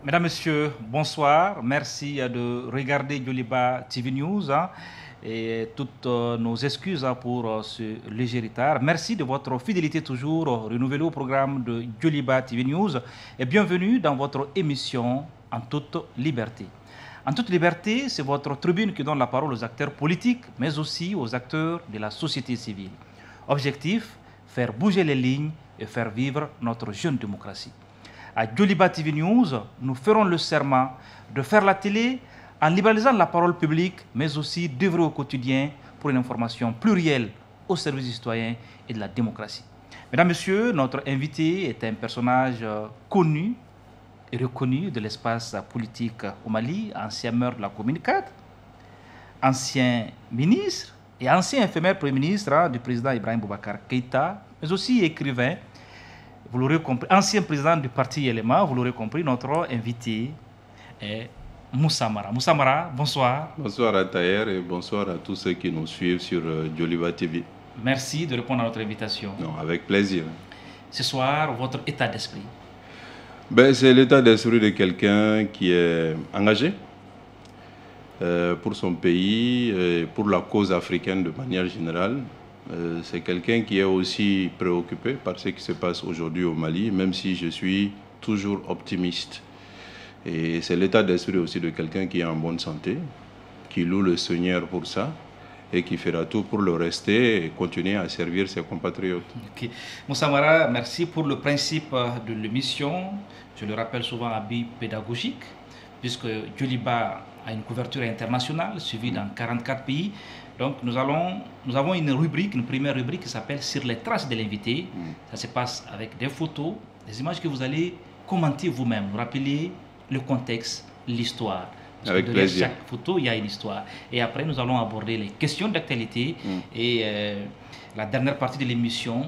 Mesdames, Messieurs, bonsoir. Merci de regarder Djoliba TV News et toutes nos excuses pour ce léger retard. Merci de votre fidélité toujours renouvelée au programme de Djoliba TV News et bienvenue dans votre émission En toute liberté. En toute liberté, c'est votre tribune qui donne la parole aux acteurs politiques, mais aussi aux acteurs de la société civile. Objectif, faire bouger les lignes et faire vivre notre jeune démocratie. À Djoliba TV News, nous ferons le serment de faire la télé en libéralisant la parole publique, mais aussi d'œuvrer au quotidien pour une information plurielle au service du citoyen et de la démocratie. Mesdames, Messieurs, notre invité est un personnage connu et reconnu de l'espace politique au Mali, ancien maire de la commune 4, ancien ministre et ancien éphémère Premier ministre du président Ibrahim Boubacar Keïta, mais aussi écrivain. Vous l'aurez compris, ancien président du parti Elema, vous l'aurez compris, notre invité est Moussa Mara. Moussa Mara, bonsoir. Bonsoir à Taher et bonsoir à tous ceux qui nous suivent sur Djoliba TV. Merci de répondre à notre invitation. Non, avec plaisir. Ce soir, votre état d'esprit? C'est l'état d'esprit de quelqu'un qui est engagé pour son pays, et pour la cause africaine de manière générale. C'est quelqu'un qui est aussi préoccupé par ce qui se passe aujourd'hui au Mali, même si je suis toujours optimiste. Et c'est l'état d'esprit aussi de quelqu'un qui est en bonne santé, qui loue le Seigneur pour ça et qui fera tout pour le rester et continuer à servir ses compatriotes. Okay. Moussa Mara, merci pour le principe de l'émission. Je le rappelle souvent à but pédagogique, puisque Djoliba a une couverture internationale suivie dans 44 pays. Donc nous avons une rubrique, une première rubrique qui s'appelle Sur les traces de l'invité. Ça se passe avec des photos, des images que vous allez commenter vous-même, vous rappeler le contexte, l'histoire. Avec plaisir. Chaque photo, il y a une histoire. Et après, nous allons aborder les questions d'actualité. Et la dernière partie de l'émission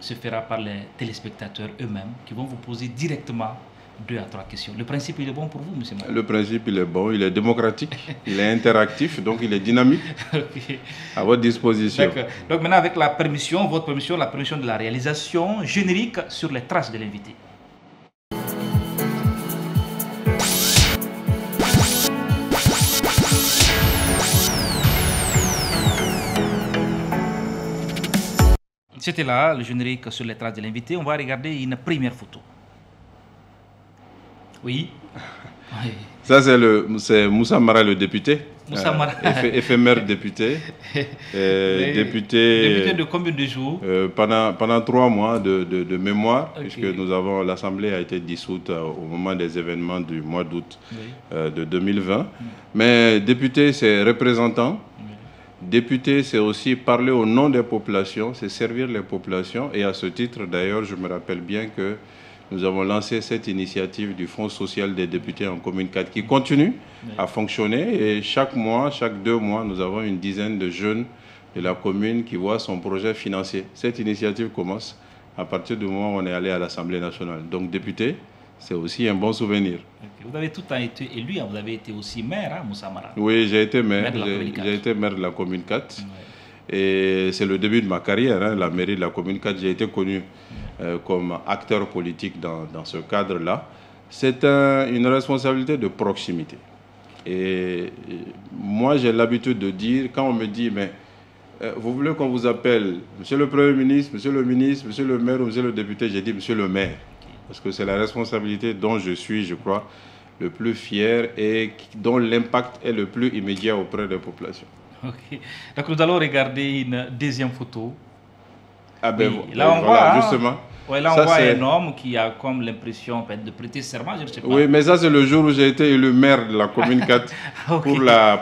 se fera par les téléspectateurs eux-mêmes qui vont vous poser directement 2 à 3 questions. Le principe, il est bon pour vous, monsieur Mara? Le principe, il est bon, il est démocratique, il est interactif, donc il est dynamique. Okay. À votre disposition. D'accord. Donc maintenant, avec la permission, votre permission, la permission de la réalisation générique sur les traces de l'invité. C'était là, le générique sur les traces de l'invité. On va regarder une première photo. Oui. Ça, c'est Moussa Mara, le député. Moussa Mara. Éphémère député. Député de combien de jours? Pendant 3 mois de mémoire, okay. Puisque l'Assemblée a été dissoute au moment des événements du mois d'août de 2020. Mais député, c'est représentant. Député, c'est aussi parler au nom des populations, c'est servir les populations. Et à ce titre, d'ailleurs, je me rappelle bien que nous avons lancé cette initiative du Fonds social des députés en commune 4 qui continue à fonctionner. Et chaque mois, chaque 2 mois, nous avons une dizaine de jeunes de la commune qui voient son projet financier. Cette initiative commence à partir du moment où on est allé à l'Assemblée nationale. Donc député, c'est aussi un bon souvenir. Okay. Vous avez tout le temps été élu, vous avez été aussi maire, Moussa Mara. Oui, j'ai été maire. J'ai été maire de la commune 4. Et c'est le début de ma carrière, la mairie de la commune 4. J'ai été connu comme acteur politique dans ce cadre-là. C'est une responsabilité de proximité. Et moi, j'ai l'habitude de dire, quand on me dit, mais vous voulez qu'on vous appelle Monsieur le Premier ministre, Monsieur le ministre, Monsieur le maire ou Monsieur le député, j'ai dit Monsieur le maire. Parce que c'est la responsabilité dont je suis, je crois, le plus fier et dont l'impact est le plus immédiat auprès des populations. Ok. Donc nous allons regarder une deuxième photo. Ah ben oui. Là on voit, justement. Ouais, là on voit un homme qui a comme l'impression de prêter serment, je ne sais pas. Oui, mais ça c'est le jour où j'ai été élu maire de la commune 4 okay.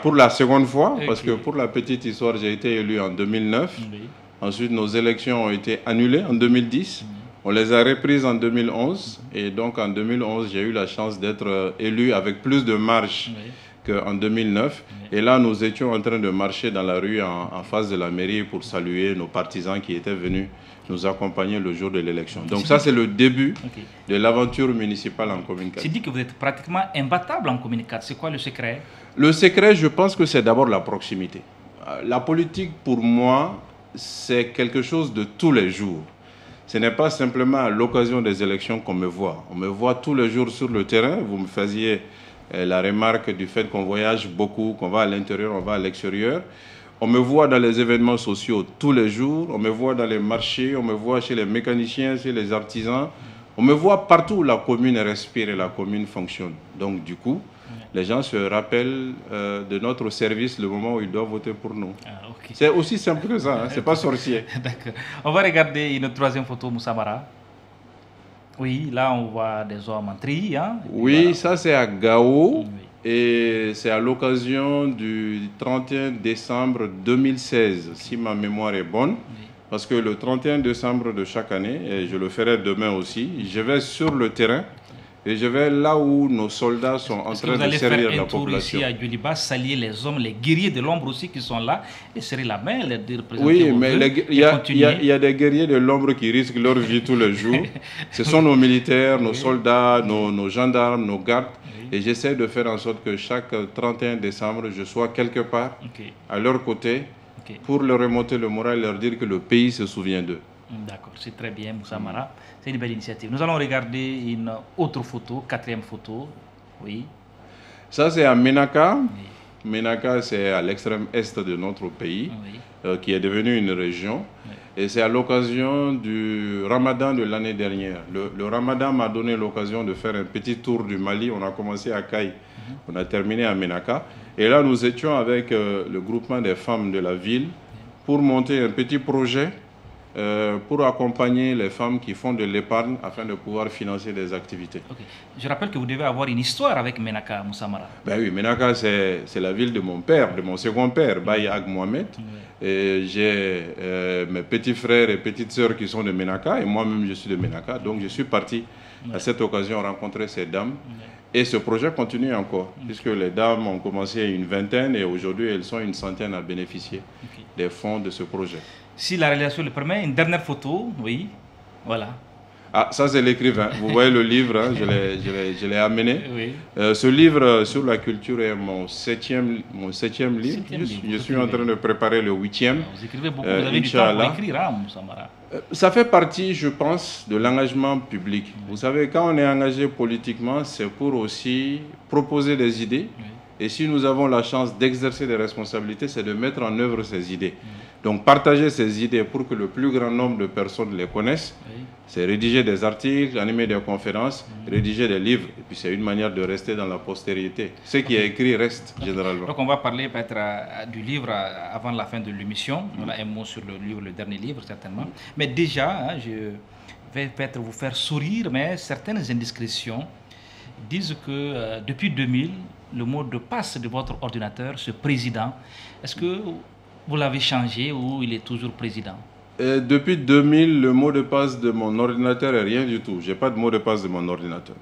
pour la seconde fois. Okay. Parce que pour la petite histoire, j'ai été élu en 2009. Oui. Ensuite, nos élections ont été annulées en 2010. On les a reprises en 2011 et donc en 2011, j'ai eu la chance d'être élu avec plus de marge qu'en 2009. Et là, nous étions en train de marcher dans la rue en face de la mairie pour saluer nos partisans qui étaient venus nous accompagner le jour de l'élection. Donc ça, c'est le début de l'aventure municipale en commune 4. Tu dis que vous êtes pratiquement imbattable en commune 4. C'est quoi le secret? Le secret, je pense que c'est d'abord la proximité. La politique, pour moi, c'est quelque chose de tous les jours. ce n'est pas simplement à l'occasion des élections qu'on me voit. On me voit tous les jours sur le terrain. Vous me faisiez la remarque du fait qu'on voyage beaucoup, qu'on va à l'intérieur, on va à l'extérieur. On me voit dans les événements sociaux tous les jours. On me voit dans les marchés, on me voit chez les mécaniciens, chez les artisans. On me voit partout où la commune respire et la commune fonctionne. Donc du coup, les gens se rappellent de notre service le moment où ils doivent voter pour nous. Ah, okay. C'est aussi simple que ça, hein? C'est pas sorcier. D'accord. On va regarder une troisième photo, Moussa Mara. Oui, là on voit des hommes en tri. Hein? Oui, voilà. Ça c'est à Gao. Oui. Et c'est à l'occasion du 31 décembre 2016, si ma mémoire est bonne. Oui. Parce que le 31 décembre de chaque année, et je le ferai demain aussi, je vais sur le terrain. Et je vais là où nos soldats sont en train de servir la population. Vous allez faire un tour ici à Djoliba, saluer les hommes, les guerriers de l'ombre aussi qui sont là, et serrer la main, les dire présenter. Oui, mais il y a des guerriers de l'ombre qui risquent leur vie tous les jours. Ce sont nos militaires, nos soldats, nos gendarmes, nos gardes. Et j'essaie de faire en sorte que chaque 31 décembre, je sois quelque part à leur côté pour leur remonter le moral et leur dire que le pays se souvient d'eux. D'accord, c'est très bien, Moussa Mara. C'est une belle initiative. Nous allons regarder une autre photo, quatrième photo. Oui. Ça, c'est à Menaka. Oui. Menaka, c'est à l'extrême est de notre pays, qui est devenu une région. Oui. Et c'est à l'occasion du Ramadan de l'année dernière. Le Ramadan m'a donné l'occasion de faire un petit tour du Mali. On a commencé à Kaï, on a terminé à Menaka. Et là, nous étions avec le groupement des femmes de la ville pour monter un petit projet pour accompagner les femmes qui font de l'épargne afin de pouvoir financer des activités. Okay. Je rappelle que vous devez avoir une histoire avec Menaka, Moussa Mara. Ben oui, Menaka, c'est la ville de mon père, de mon second père, Baye Ag Mohamed. Et j'ai mes petits frères et petites sœurs qui sont de Menaka, et moi-même je suis de Menaka. Donc je suis parti à cette occasion rencontrer ces dames. Et ce projet continue encore, puisque les dames ont commencé à une vingtaine et aujourd'hui elles sont une centaine à bénéficier des fonds de ce projet. Si la réalisation le permet, une dernière photo, oui, voilà. Ah, ça c'est l'écrivain. Vous voyez le livre, hein, je l'ai amené. Oui. Ce livre sur la culture est mon septième livre. Je suis en train de préparer le 8e. Vous écrivez beaucoup, vous avez du temps pour écrire, hein, Moussa Mara. Ça fait partie, je pense, de l'engagement public. Vous savez, quand on est engagé politiquement, c'est pour aussi proposer des idées. Oui. Et si nous avons la chance d'exercer des responsabilités, c'est de mettre en œuvre ces idées. Donc partager ces idées pour que le plus grand nombre de personnes les connaissent, c'est rédiger des articles, animer des conférences, rédiger des livres. Et puis c'est une manière de rester dans la postérité. Ce qui est écrit reste généralement. Donc on va parler peut-être du livre avant la fin de l'émission. On a un mot sur le livre, le dernier livre certainement. Mais déjà, hein, je vais peut-être vous faire sourire, mais certaines indiscrétions disent que depuis 2000, le mot de passe de votre ordinateur, ce président, est-ce que vous l'avez changé ou il est toujours président? Depuis 2000, le mot de passe de mon ordinateur est rien du tout. Je n'ai pas de mot de passe de mon ordinateur.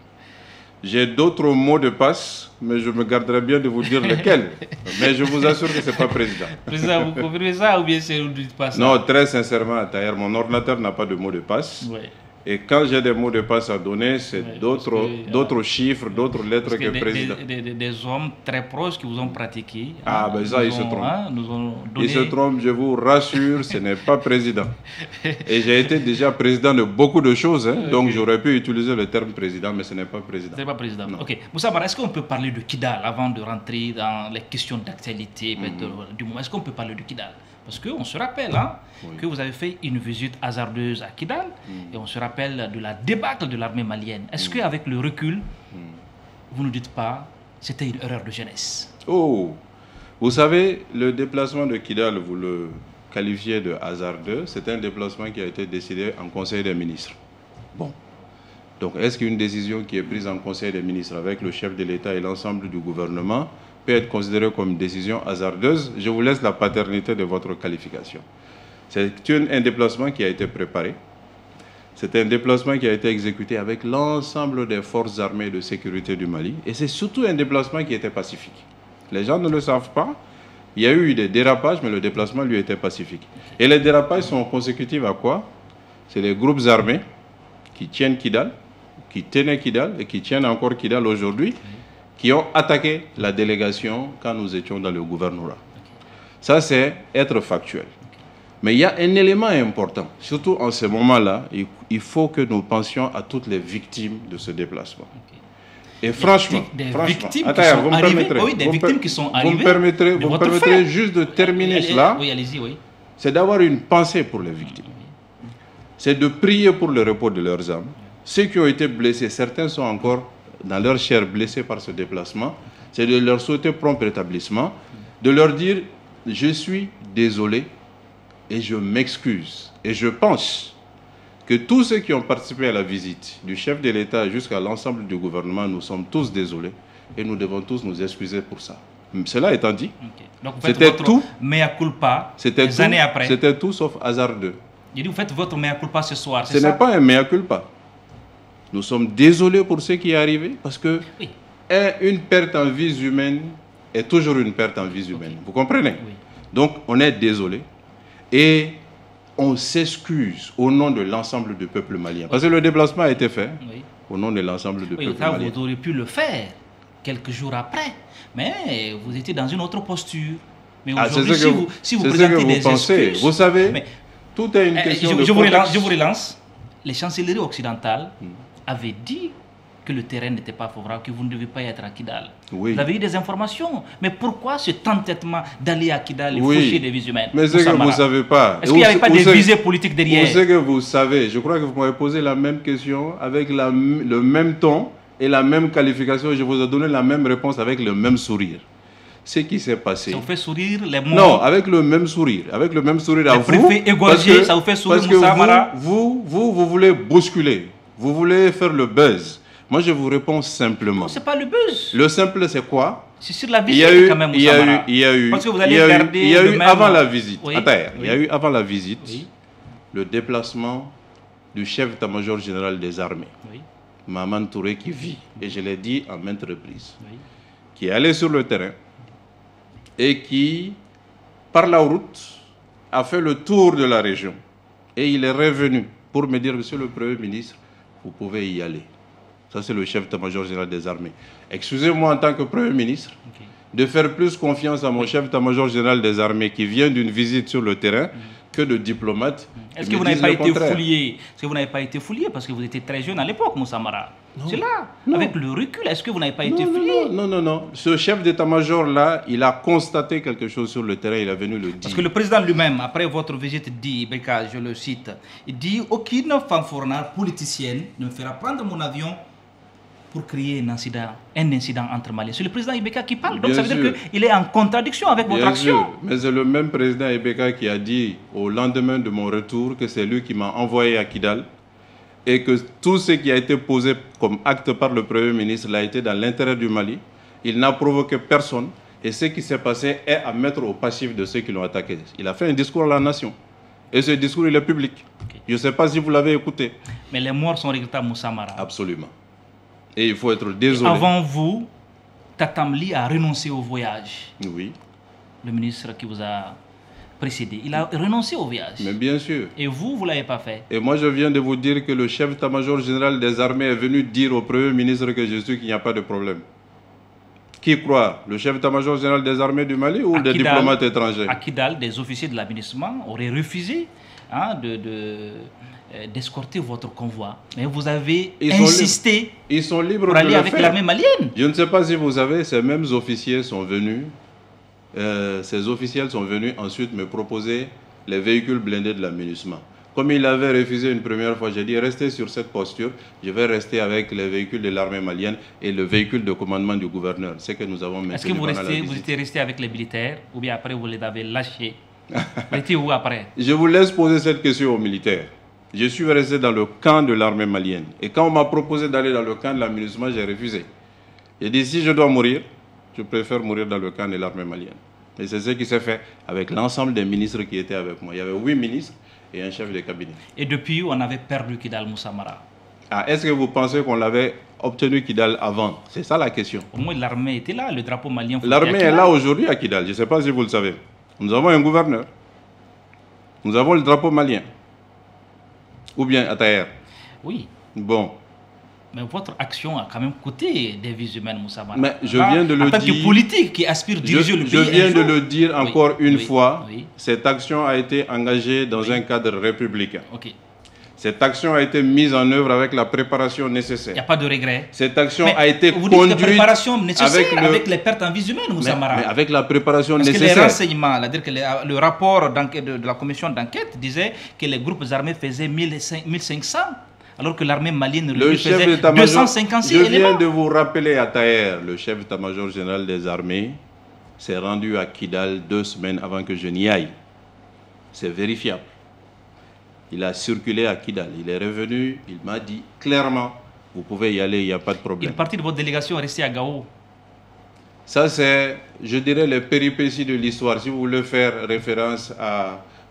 J'ai d'autres mots de passe, mais je me garderai bien de vous dire lesquels. Mais je vous assure que ce n'est pas président. Président, vous confirmez ça ou bien c'est vous ne dites pas ça? Non, très sincèrement, Taher, mon ordinateur n'a pas de mot de passe. Oui. Et quand j'ai des mots de passe à donner, c'est d'autres chiffres, d'autres lettres que président. Des hommes très proches qui vous ont pratiqué. Ah, ben ça, ils se trompent. Ils se trompent, je vous rassure, ce n'est pas président. Et j'ai été déjà président de beaucoup de choses, hein, donc j'aurais pu utiliser le terme président, mais ce n'est pas président. Ce n'est pas président. Non. Ok. Moussa Mara, est-ce qu'on peut parler de Kidal avant de rentrer dans les questions d'actualité du moment? Est-ce qu'on peut parler de Kidal? Parce qu'on se rappelle hein, que vous avez fait une visite hasardeuse à Kidal et on se rappelle de la débâcle de l'armée malienne. Est-ce qu'avec le recul, vous ne dites pas c'était une erreur de jeunesse? Oh, vous savez, le déplacement de Kidal, vous le qualifiez de hasardeux, c'est un déplacement qui a été décidé en Conseil des ministres. Bon, donc est-ce qu'une décision qui est prise en Conseil des ministres avec le chef de l'État et l'ensemble du gouvernement peut être considérée comme une décision hasardeuse? Je vous laisse la paternité de votre qualification. C'est un déplacement qui a été préparé. C'est un déplacement qui a été exécuté avec l'ensemble des forces armées de sécurité du Mali. Et c'est surtout un déplacement qui était pacifique. Les gens ne le savent pas. Il y a eu des dérapages, mais le déplacement, lui, était pacifique. Et les dérapages sont consécutifs à quoi? C'est les groupes armés qui tiennent Kidal, qui tenaient Kidal et qui tiennent encore Kidal aujourd'hui, qui ont attaqué la délégation quand nous étions dans le gouvernorat. Ça, c'est être factuel. Mais il y a un élément important, surtout en ce moment-là, il faut que nous pensions à toutes les victimes de ce déplacement. Okay. Et franchement, des victimes qui sont arrivées, oui, des victimes qui sont arrivées. Vous me permettrez juste de terminer cela. Oui, allez-y, oui. C'est d'avoir une pensée pour les victimes. C'est de prier pour le repos de leurs âmes. Ceux qui ont été blessés, certains sont encore dans leur chair blessés par ce déplacement. C'est de leur souhaiter prompt rétablissement, de leur dire « Je suis désolé et je m'excuse ». Et je pense que tous ceux qui ont participé à la visite, du chef de l'État jusqu'à l'ensemble du gouvernement, nous sommes tous désolés et nous devons tous nous excuser pour ça. Cela étant dit, c'était tout. Mea culpa des années après. C'était tout sauf hasardeux. Il dit, vous faites votre mea culpa ce soir, ce n'est pas un mea culpa. Nous sommes désolés pour ce qui est arrivé parce que une perte en vies humaines est toujours une perte en vies humaines. Vous comprenez? Donc, on est désolé et on s'excuse au nom de l'ensemble du peuple malien. Parce que le déplacement a été fait au nom de l'ensemble du peuple malien. Vous auriez pu le faire quelques jours après, mais vous étiez dans une autre posture. Mais aujourd'hui, si vous présentez des excuses... Vous savez, tout est une question de... Je vous relance. Les chancelleries occidentales avaient dit que le terrain n'était pas favorable, que vous ne devez pas être à Kidal. Vous avez eu des informations. Mais pourquoi cet entêtement d'aller à Kidal et faucher des vies humaines? Mais c'est que vous ne savez pas. Est-ce qu'il n'y avait pas des visées politiques derrière? C'est que vous savez. Je crois que vous m'avez posé la même question avec le même ton et la même qualification. Je vous ai donné la même réponse avec le même sourire. Ce qui s'est passé. Ça vous fait sourire les mots? Non, avec le même sourire. Avec le même sourire à vous. Préfet égorgé, ça vous fait sourire, Moussa Amara? Vous voulez bousculer. Vous voulez faire le buzz. Moi, je vous réponds simplement. Non, ce n'est pas le buzz. Le simple, c'est quoi? C'est sur la visite quand même, Moussa Amara. Il y a eu, parce que vous allez garder il y a eu même... avant la visite. Oui. Attends, il y a eu avant la visite le déplacement du chef d'état-major général des armées, Maman Touré, qui vit, et je l'ai dit en maintes reprises, qui est allé sur le terrain et qui, par la route, a fait le tour de la région. Et il est revenu pour me dire, Monsieur le Premier ministre, vous pouvez y aller. Ça, c'est le chef d'état-major général des armées. Excusez-moi en tant que Premier ministre de faire plus confiance à mon chef d'état-major général des armées qui vient d'une visite sur le terrain que de diplomate. Est-ce que vous n'avez pas été fouillé? Est-ce que vous n'avez pas été fouillé parce que vous étiez très jeune à l'époque, Moussa Amara? C'est là, avec le recul, est-ce que vous n'avez pas été fouillé? Non. Ce chef d'état-major-là, il a constaté quelque chose sur le terrain, il est venu le dire. Parce que le président lui-même, après votre visite, dit, Beka, je le cite, il dit, aucune fanfournard politicienne ne me fera prendre mon avion pour créer un incident entre Maliens. C'est le président Ibeka qui parle, donc ça veut dire qu'il est en contradiction avec votre action. Mais c'est le même président Ibeka qui a dit au lendemain de mon retour que c'est lui qui m'a envoyé à Kidal et que tout ce qui a été posé comme acte par le Premier ministre l'a été dans l'intérêt du Mali. Il n'a provoqué personne et ce qui s'est passé est à mettre au passif de ceux qui l'ont attaqué. Il a fait un discours à la nation et ce discours il est public. Je ne sais pas si vous l'avez écouté. Mais les morts sont regrettables, Moussa Amara. Absolument. Et il faut être désolé. Avant vous, Tatamli a renoncé au voyage. Oui. Le ministre qui vous a précédé, il a renoncé au voyage. Mais bien sûr. Et vous, vous ne l'avez pas fait. Et moi, je viens de vous dire que le chef d'état-major général des armées est venu dire au Premier ministre que je suis qu'il n'y a pas de problème. Qui croit? Le chef d'état-major général des armées du Mali ou des diplomates étrangers? À Kidal, des officiers de l'administration auraient refusé d'escorter votre convoi. Mais vous avez insisté ils sont libres pour aller avec l'armée malienne. Je ne sais pas si vous savez, ces mêmes officiers sont venus, ces officiels sont venus ensuite me proposer les véhicules blindés de l'aménagement. Comme il avait refusé une première fois, j'ai dit restez sur cette posture, je vais rester avec les véhicules de l'armée malienne et le véhicule de commandement du gouverneur. C'est que nous avons maintenu. Est-ce que vous étiez resté avec les militaires ou bien après vous les avez lâchés? Vous étiez où après? Je vous laisse poser cette question aux militaires. Je suis resté dans le camp de l'armée malienne. Et quand on m'a proposé d'aller dans le camp de l'aménagement, j'ai refusé. J'ai dit, si je dois mourir, je préfère mourir dans le camp de l'armée malienne. Et c'est ce qui s'est fait avec l'ensemble des ministres qui étaient avec moi. Il y avait 8 ministres et un chef de cabinet. Et depuis, on avait perdu Kidal, Moussa Amara. Est-ce que vous pensez qu'on l'avait obtenu Kidal avant? C'est ça la question. Au moins, l'armée était là, le drapeau malien. L'armée est là aujourd'hui à Kidal. Je ne sais pas si vous le savez. Nous avons un gouverneur. Nous avons le drapeau malien. Ou bien à Taher. Oui. Bon. Mais votre action a quand même coûté des vies humaines, Moussa Mara. Mais je viens de le dire. En tant que politique qui aspire diriger le pays. Je viens de le dire encore une fois. Oui. Cette action a été engagée dans un cadre républicain. Ok. Cette action a été mise en œuvre avec la préparation nécessaire. Il n'y a pas de regret. Cette action mais a été vous conduite dites que préparation nécessaire avec les pertes en vies humaines, Moussa Mara. Mais avec la préparation nécessaire. Parce que les renseignements, c'est-à-dire que le rapport de la commission d'enquête disait que les groupes armés faisaient 1500, alors que l'armée malienne faisait 256 éléments. Je viens de vous rappeler à Taher, le chef d'état-major général des armées s'est rendu à Kidal 2 semaines avant que je n'y aille. C'est vérifiable. Il a circulé à Kidal. Il est revenu, il m'a dit clairement, vous pouvez y aller, il n'y a pas de problème. Une partie de votre délégation est restée à Gao. Ça, c'est, je dirais, les péripéties de l'histoire. Si vous voulez faire référence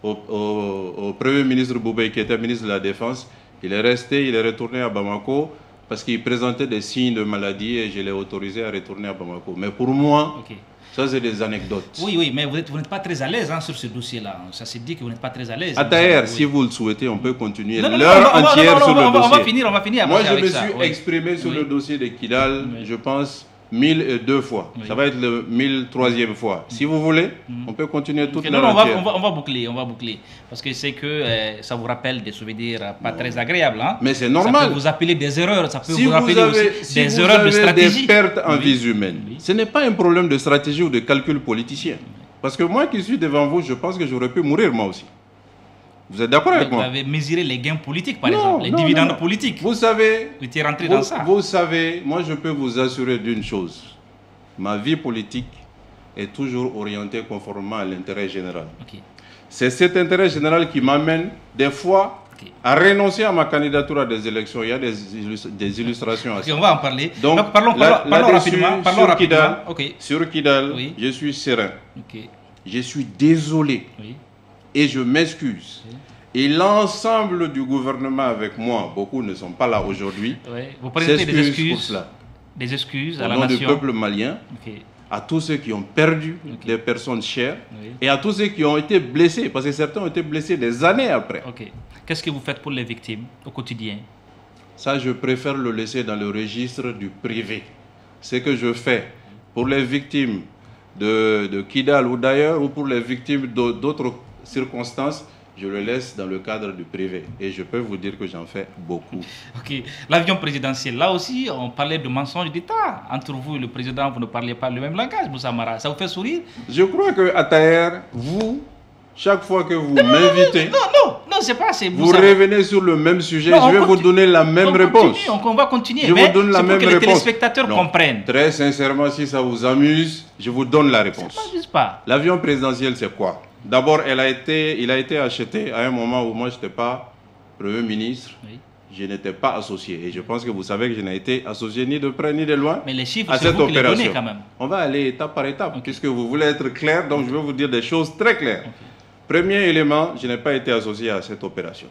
au Premier ministre Boubé, qui était ministre de la Défense, il est resté, il est retourné à Bamako parce qu'il présentait des signes de maladie et je l'ai autorisé à retourner à Bamako. Mais pour moi, ça, c'est des anecdotes. Oui, mais vous n'êtes pas très à l'aise sur ce dossier-là. Ça s'est dit que vous n'êtes pas très à l'aise. À Taher, si vous le souhaitez, on peut continuer l'heure entière sur le dossier. On va finir. Moi, je me suis exprimé sur le dossier de Kidal, je pense, 1002 fois. Ça va être le 1003e fois. Si vous voulez, on peut continuer toute l'heure entière. On va boucler. Parce que c'est que ça vous rappelle des souvenirs pas très agréables. Hein? Mais c'est normal. Ça peut vous appeler des erreurs. Ça peut si vous rappeler aussi des erreurs de stratégie. Des pertes en vies humaines. Ce n'est pas un problème de stratégie ou de calcul politicien. Parce que moi qui suis devant vous, je pense que j'aurais pu mourir moi aussi. Vous êtes d'accord avec moi? Vous avez mesuré les gains politiques, par exemple, les dividendes politiques. Vous savez, vous étiez rentré dans ça. Vous savez, moi je peux vous assurer d'une chose. Ma vie politique est toujours orientée conformément à l'intérêt général. C'est cet intérêt général qui m'amène des fois à renoncer à ma candidature à des élections. Il y a des illustrations à ça. On va en parler. Donc, parlons rapidement. Sur Kidal, je suis serein. Je suis désolé. Et je m'excuse. Et l'ensemble du gouvernement avec moi, beaucoup ne sont pas là aujourd'hui. Vous présentez des excuses à la nation. Au nom du peuple malien, à tous ceux qui ont perdu des personnes chères et à tous ceux qui ont été blessés, parce que certains ont été blessés des années après. Qu'est-ce que vous faites pour les victimes au quotidien? Ça, je préfère le laisser dans le registre du privé. Ce que je fais pour les victimes de Kidal ou d'ailleurs, ou pour les victimes d'autres circonstances, je le laisse dans le cadre du privé. Et je peux vous dire que j'en fais beaucoup. L'avion présidentiel, là aussi, on parlait de mensonges d'État. Entre vous et le président, vous ne parlez pas le même langage, Moussa Mara. Ça vous fait sourire? Je crois qu'à Taher, vous, chaque fois que vous m'invitez, non, c'est pas assez. Vous revenez sur le même sujet, je vais vous donner la même réponse. On va continuer. Je vous donne la même réponse. Pour que les téléspectateurs comprennent. Très sincèrement, si ça vous amuse, je vous donne la réponse. Ça ne m'amuse pas. L'avion présidentiel, c'est quoi? D'abord, il a été acheté à un moment où moi, je n'étais pas Premier ministre. Je n'étais pas associé. Et je pense que vous savez que je n'ai été associé ni de près ni de loin. Mais les chiffres, à cette vous opération. Les donnez quand même. On va aller étape par étape, puisque vous voulez être clair, donc je vais vous dire des choses très claires. Premier élément, je n'ai pas été associé à cette opération.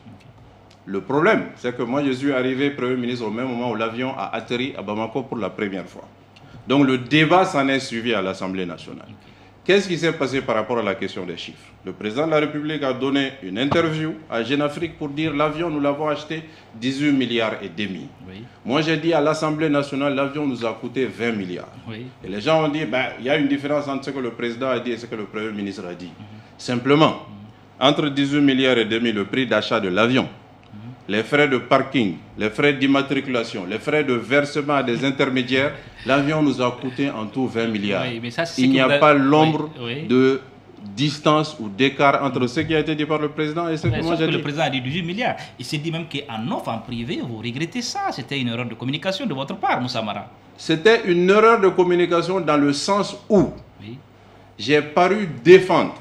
Le problème, c'est que moi, je suis arrivé Premier ministre au même moment où l'avion a atterri à Bamako pour la première fois. Donc le débat s'en est suivi à l'Assemblée nationale. Qu'est-ce qui s'est passé par rapport à la question des chiffres? Le président de la République a donné une interview à Jeune Afrique pour dire l'avion, nous l'avons acheté 18 milliards et demi. Moi, j'ai dit à l'Assemblée nationale, l'avion nous a coûté 20 milliards. Et les gens ont dit, il y a une différence entre ce que le président a dit et ce que le Premier ministre a dit. Simplement, entre 18 milliards et demi, le prix d'achat de l'avion, les frais de parking, les frais d'immatriculation, les frais de versement à des intermédiaires, l'avion nous a coûté en tout 20 milliards. Il n'y a pas l'ombre de distance ou d'écart entre ce qui a été dit par le président et ce que moi j'ai dit. Le président a dit 18 milliards. Il s'est dit même qu'en offre, en privé, vous regrettez ça. C'était une erreur de communication de votre part, Moussa Mara. C'était une erreur de communication dans le sens où j'ai paru défendre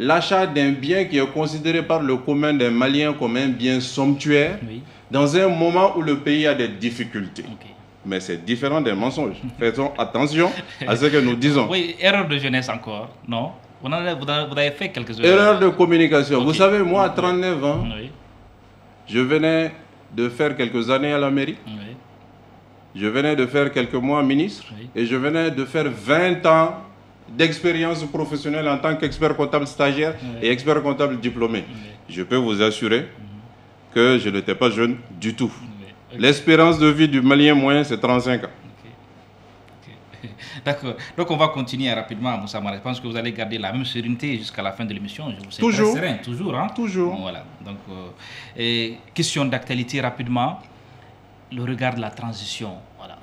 l'achat d'un bien qui est considéré par le commun des Maliens comme un bien somptuaire dans un moment où le pays a des difficultés. Mais c'est différent des mensonges. Faisons attention à ce que nous disons. Oui, erreur de jeunesse encore, non? Vous avez fait quelques erreurs. Erreur de communication. Vous savez, moi, à 39 ans, je venais de faire quelques années à la mairie. Je venais de faire quelques mois ministre. Et je venais de faire 20 ans d'expérience professionnelle en tant qu'expert comptable stagiaire et expert comptable diplômé. Je peux vous assurer que je n'étais pas jeune du tout. L'espérance de vie du Malien moyen, c'est 35 ans. D'accord. Donc on va continuer rapidement, Moussa Mara. Je pense que vous allez garder la même sérénité jusqu'à la fin de l'émission. Je vous sais toujours. Très serein, toujours. Hein? Toujours. Bon, voilà. Donc, question d'actualité rapidement. Le regard de la transition. Voilà.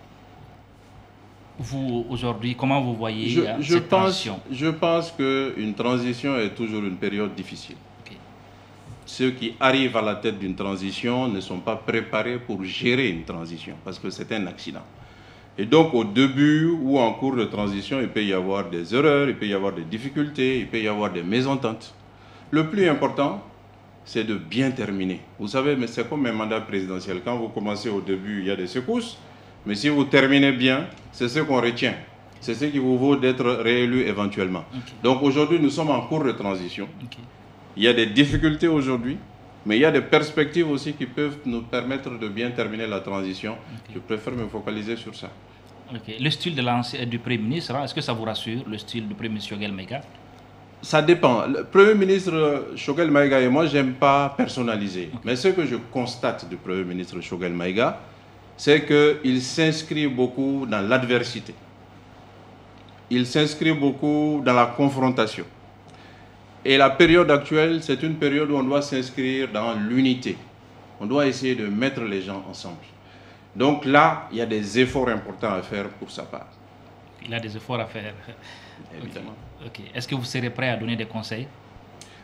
Vous, aujourd'hui, comment vous voyez cette transition? Je pense qu'une transition est toujours une période difficile. Ceux qui arrivent à la tête d'une transition ne sont pas préparés pour gérer une transition parce que c'est un accident. Et donc, au début ou en cours de transition, il peut y avoir des erreurs, il peut y avoir des difficultés, il peut y avoir des mésententes. Le plus important, c'est de bien terminer. Vous savez, mais c'est comme un mandat présidentiel. Quand vous commencez au début, il y a des secousses. Mais si vous terminez bien, c'est ce qu'on retient. C'est ce qui vous vaut d'être réélu éventuellement. Donc aujourd'hui, nous sommes en cours de transition. Il y a des difficultés aujourd'hui, mais il y a des perspectives aussi qui peuvent nous permettre de bien terminer la transition. Je préfère me focaliser sur ça. Le style du Premier ministre, est-ce que ça vous rassure, le style du Premier ministre Choguel Maïga? Ça dépend. Le Premier ministre Choguel Maïga et moi, je n'aime pas personnaliser. Mais ce que je constate du Premier ministre Choguel Maïga, c'est qu'il s'inscrit beaucoup dans l'adversité. Il s'inscrit beaucoup dans la confrontation. Et la période actuelle, c'est une période où on doit s'inscrire dans l'unité. On doit essayer de mettre les gens ensemble. Donc là, il y a des efforts importants à faire pour sa part. Il a des efforts à faire. Évidemment. Est-ce que vous serez prêt à donner des conseils?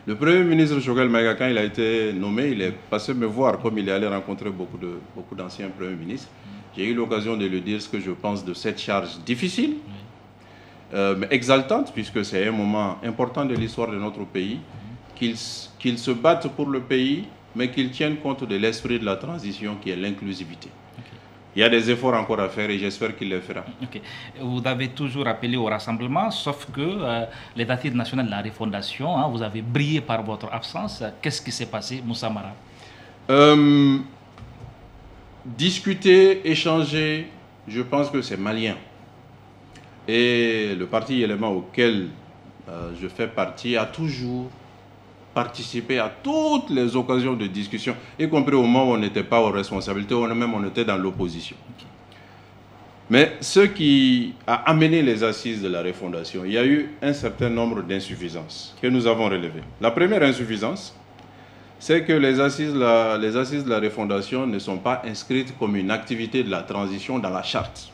Le Premier ministre Choguel Maïga, quand il a été nommé, il est passé me voir, comme il est allé rencontrer beaucoup d'anciens Premiers ministres. J'ai eu l'occasion de lui dire ce que je pense de cette charge difficile, mais exaltante, puisque c'est un moment important de l'histoire de notre pays, qu'il se batte pour le pays, mais qu'il tienne compte de l'esprit de la transition qui est l'inclusivité. Il y a des efforts encore à faire et j'espère qu'il les fera. Vous avez toujours appelé au rassemblement, sauf que les Assises nationales de la refondation, vous avez brillé par votre absence. Qu'est-ce qui s'est passé, Moussa Mara? Discuter, échanger, je pense que c'est malien. Et le parti élément auquel je fais partie a toujours participé à toutes les occasions de discussion, y compris au moment où on n'était pas aux responsabilités, ou même on était dans l'opposition. Mais ce qui a amené les assises de la refondation, il y a eu un certain nombre d'insuffisances que nous avons relevées. La première insuffisance, c'est que les assises de la refondation ne sont pas inscrites comme une activité de la transition dans la charte.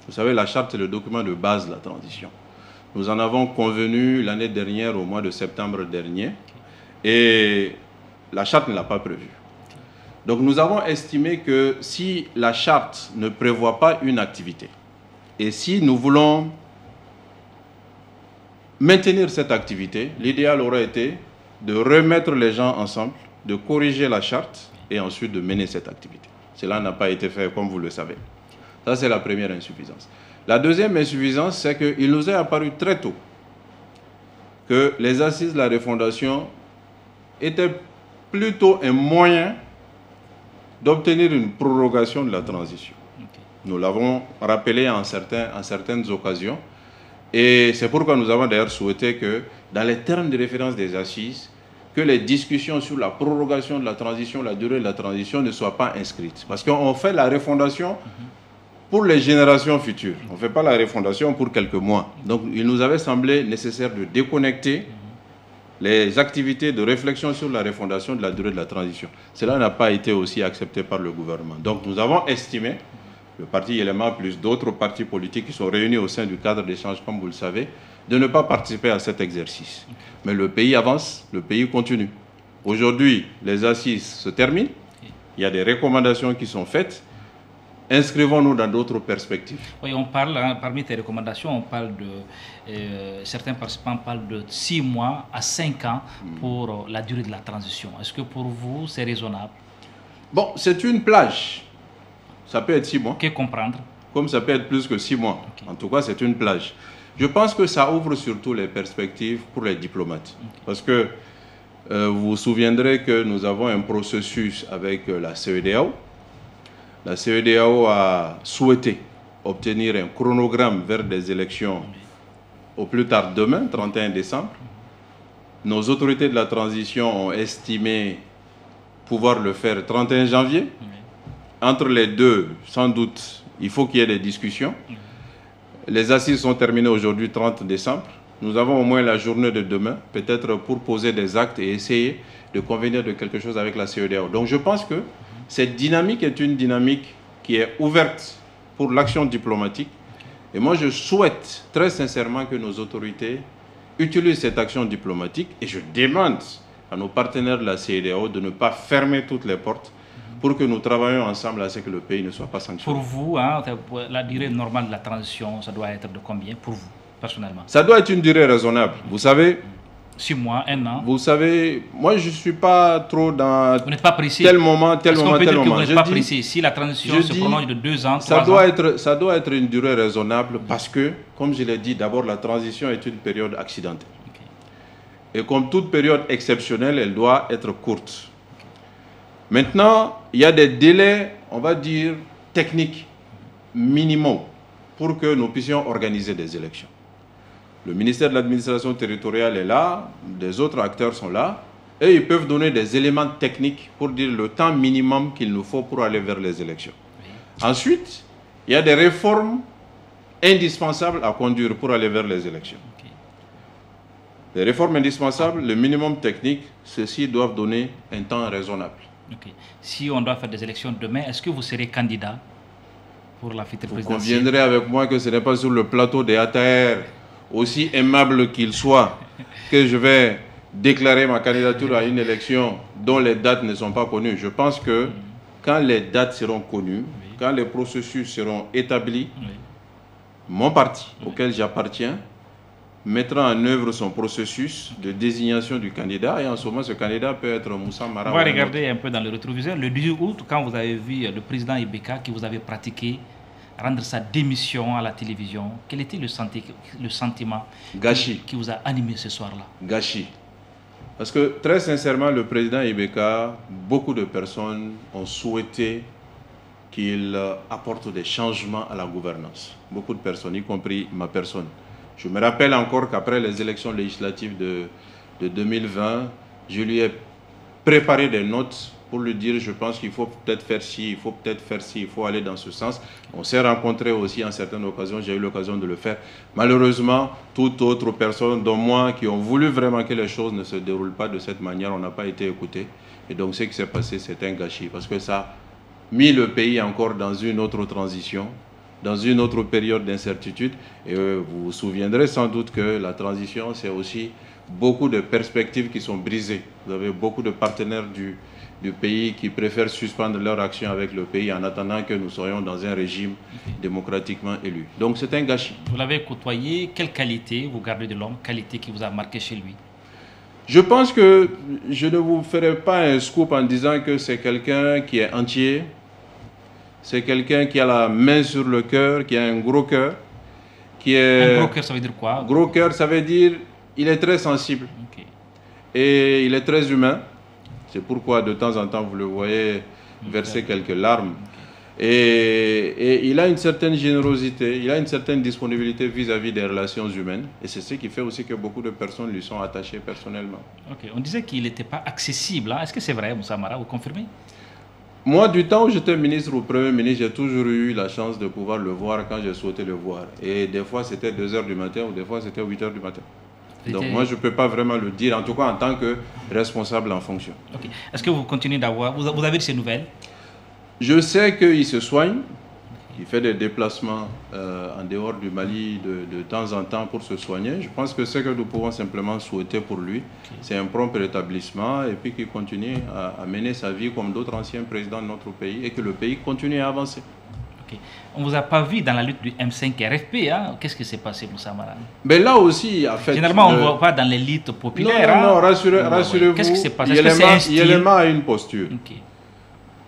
Vous savez, la charte est le document de base de la transition. Nous en avons convenu l'année dernière, au mois de septembre dernier, et la charte ne l'a pas prévu. Donc nous avons estimé que si la charte ne prévoit pas une activité, et si nous voulons maintenir cette activité, l'idéal aurait été de remettre les gens ensemble, de corriger la charte, et ensuite de mener cette activité. Cela n'a pas été fait, comme vous le savez. Ça, c'est la première insuffisance. La deuxième insuffisance, c'est qu'il nous est apparu très tôt que les assises de la refondation étaient plutôt un moyen d'obtenir une prorogation de la transition. Nous l'avons rappelé en certaines occasions, et c'est pourquoi nous avons d'ailleurs souhaité que, dans les termes de référence des assises, que les discussions sur la prorogation de la transition, la durée de la transition ne soient pas inscrites. Parce qu'on fait la refondation pour les générations futures. On ne fait pas la refondation pour quelques mois. Donc il nous avait semblé nécessaire de déconnecter les activités de réflexion sur la refondation de la durée de la transition. Cela n'a pas été aussi accepté par le gouvernement. Donc nous avons estimé, le parti élément plus d'autres partis politiques qui sont réunis au sein du cadre d'échange, comme vous le savez, de ne pas participer à cet exercice. Mais le pays avance, le pays continue. Aujourd'hui, les assises se terminent, il y a des recommandations qui sont faites. Inscrivons-nous dans d'autres perspectives. Oui, on parle, parmi tes recommandations, on parle de, certains participants parlent de 6 mois à 5 ans pour la durée de la transition. Est-ce que pour vous, c'est raisonnable? Bon, c'est une plage. Ça peut être 6 mois. Que comprendre? Comme ça peut être plus que 6 mois. En tout cas, c'est une plage. Je pense que ça ouvre surtout les perspectives pour les diplomates. Parce que vous vous souviendrez que nous avons un processus avec la CEDEAO. La CEDEAO a souhaité obtenir un chronogramme vers des élections au plus tard demain, 31 décembre. Nos autorités de la transition ont estimé pouvoir le faire 31 janvier. entre les deux, sans doute, il faut qu'il y ait des discussions. Les assises sont terminées aujourd'hui, 30 décembre. Nous avons au moins la journée de demain, peut-être pour poser des actes et essayer de convenir de quelque chose avec la CEDEAO. Donc je pense que cette dynamique est une dynamique qui est ouverte pour l'action diplomatique. Et moi, je souhaite très sincèrement que nos autorités utilisent cette action diplomatique. Et je demande à nos partenaires de la CEDEAO de ne pas fermer toutes les portes pour que nous travaillions ensemble à ce que le pays ne soit pas sanctionné. Pour vous, hein, la durée normale de la transition, ça doit être de combien pour vous, personnellement? Ça doit être une durée raisonnable. Vous savez... 6 mois, 1 an. Vous savez, moi je ne suis pas trop dans... Vous n'êtes pas précis. Tel moment, tel moment, tel moment. Vous n'êtes pas précis. Si la transition se prolonge de 2 ans, 3 ans... Ça doit être une durée raisonnable parce que, comme je l'ai dit, d'abord la transition est une période accidentelle. Okay. Et comme toute période exceptionnelle, elle doit être courte. Okay. Maintenant, il y a des délais, on va dire, techniques minimaux pour que nous puissions organiser des élections. Le ministère de l'administration territoriale est là, des autres acteurs sont là, et ils peuvent donner des éléments techniques pour dire le temps minimum qu'il nous faut pour aller vers les élections. Oui. Ensuite, il y a des réformes indispensables à conduire pour aller vers les élections. Okay. Les réformes indispensables, le minimum technique, ceux-ci doivent donner un temps raisonnable. Okay. Si on doit faire des élections demain, est-ce que vous serez candidat pour la future présidentielle? Vous conviendrez avec moi que ce n'est pas sur le plateau des ATR, aussi aimable qu'il soit, que je vais déclarer ma candidature à une élection dont les dates ne sont pas connues. Je pense que quand les dates seront connues, quand les processus seront établis, mon parti, auquel j'appartiens, mettra en œuvre son processus de désignation du candidat, et en ce moment, ce candidat peut être Moussa Mara. On va regarder un peu dans le rétroviseur. Le 18 août, quand vous avez vu le président Ibeka qui vous avait pratiqué rendre sa démission à la télévision, quel était le sentiment qui vous a animé ce soir-là? Gâchis. Parce que très sincèrement, le président Ibeka, beaucoup de personnes ont souhaité qu'il apporte des changements à la gouvernance. Beaucoup de personnes, y compris ma personne. Je me rappelle encore qu'après les élections législatives de 2020, je lui ai préparé des notes pour lui dire, je pense qu'il faut peut-être faire ci, il faut peut-être faire ci, il faut aller dans ce sens. On s'est rencontrés aussi en certaines occasions, j'ai eu l'occasion de le faire. Malheureusement, toute autre personne, dont moi, qui ont voulu vraiment que les choses ne se déroulent pas de cette manière, on n'a pas été écoutés. Et donc ce qui s'est passé, c'est un gâchis, parce que ça a mis le pays encore dans une autre transition, dans une autre période d'incertitude. Et vous vous souviendrez sans doute que la transition, c'est aussi beaucoup de perspectives qui sont brisées. Vous avez beaucoup de partenaires du pays qui préfèrent suspendre leur action avec le pays en attendant que nous soyons dans un régime démocratiquement élu. Donc c'est un gâchis. Vous l'avez côtoyé, quelle qualité vous gardez de l'homme, qualité qui vous a marqué chez lui? Je pense que je ne vous ferai pas un scoop en disant que c'est quelqu'un qui est entier, c'est quelqu'un qui a la main sur le cœur, qui a un gros cœur. Un gros cœur, ça veut dire quoi? Gros cœur, ça veut dire il est très sensible. Okay. Et il est très humain. C'est pourquoi de temps en temps, vous le voyez verser quelques larmes. Et il a une certaine générosité, il a une certaine disponibilité vis-à-vis des relations humaines. Et c'est ce qui fait aussi que beaucoup de personnes lui sont attachées personnellement. Okay. On disait qu'il n'était pas accessible. Hein? Est-ce que c'est vrai, Moussa Mara? Vous confirmez? Moi, du temps où j'étais ministre ou Premier ministre, j'ai toujours eu la chance de pouvoir le voir quand j'ai souhaité le voir. Et des fois, c'était 2 h du matin ou des fois, c'était 8 h du matin. Donc moi, je ne peux pas vraiment le dire, en tout cas en tant que responsable en fonction. Okay. Est-ce que vous continuez d'avoir... Vous avez de ces nouvelles? Je sais qu'il se soigne, qu'il fait des déplacements en dehors du Mali de temps en temps pour se soigner. Je pense que ce que nous pouvons simplement souhaiter pour lui, c'est un prompt rétablissement et puis qu'il continue à mener sa vie comme d'autres anciens présidents de notre pays et que le pays continue à avancer. Okay. On ne vous a pas vu dans la lutte du M5 RFP. Hein? Qu'est-ce qui s'est passé, Moussa Mara? Ben là aussi, en fait... Généralement, on ne voit pas dans l'élite populaire. Non, rassurez-vous. Qu'est-ce qui s'est passé? Yéléma a une posture. Okay.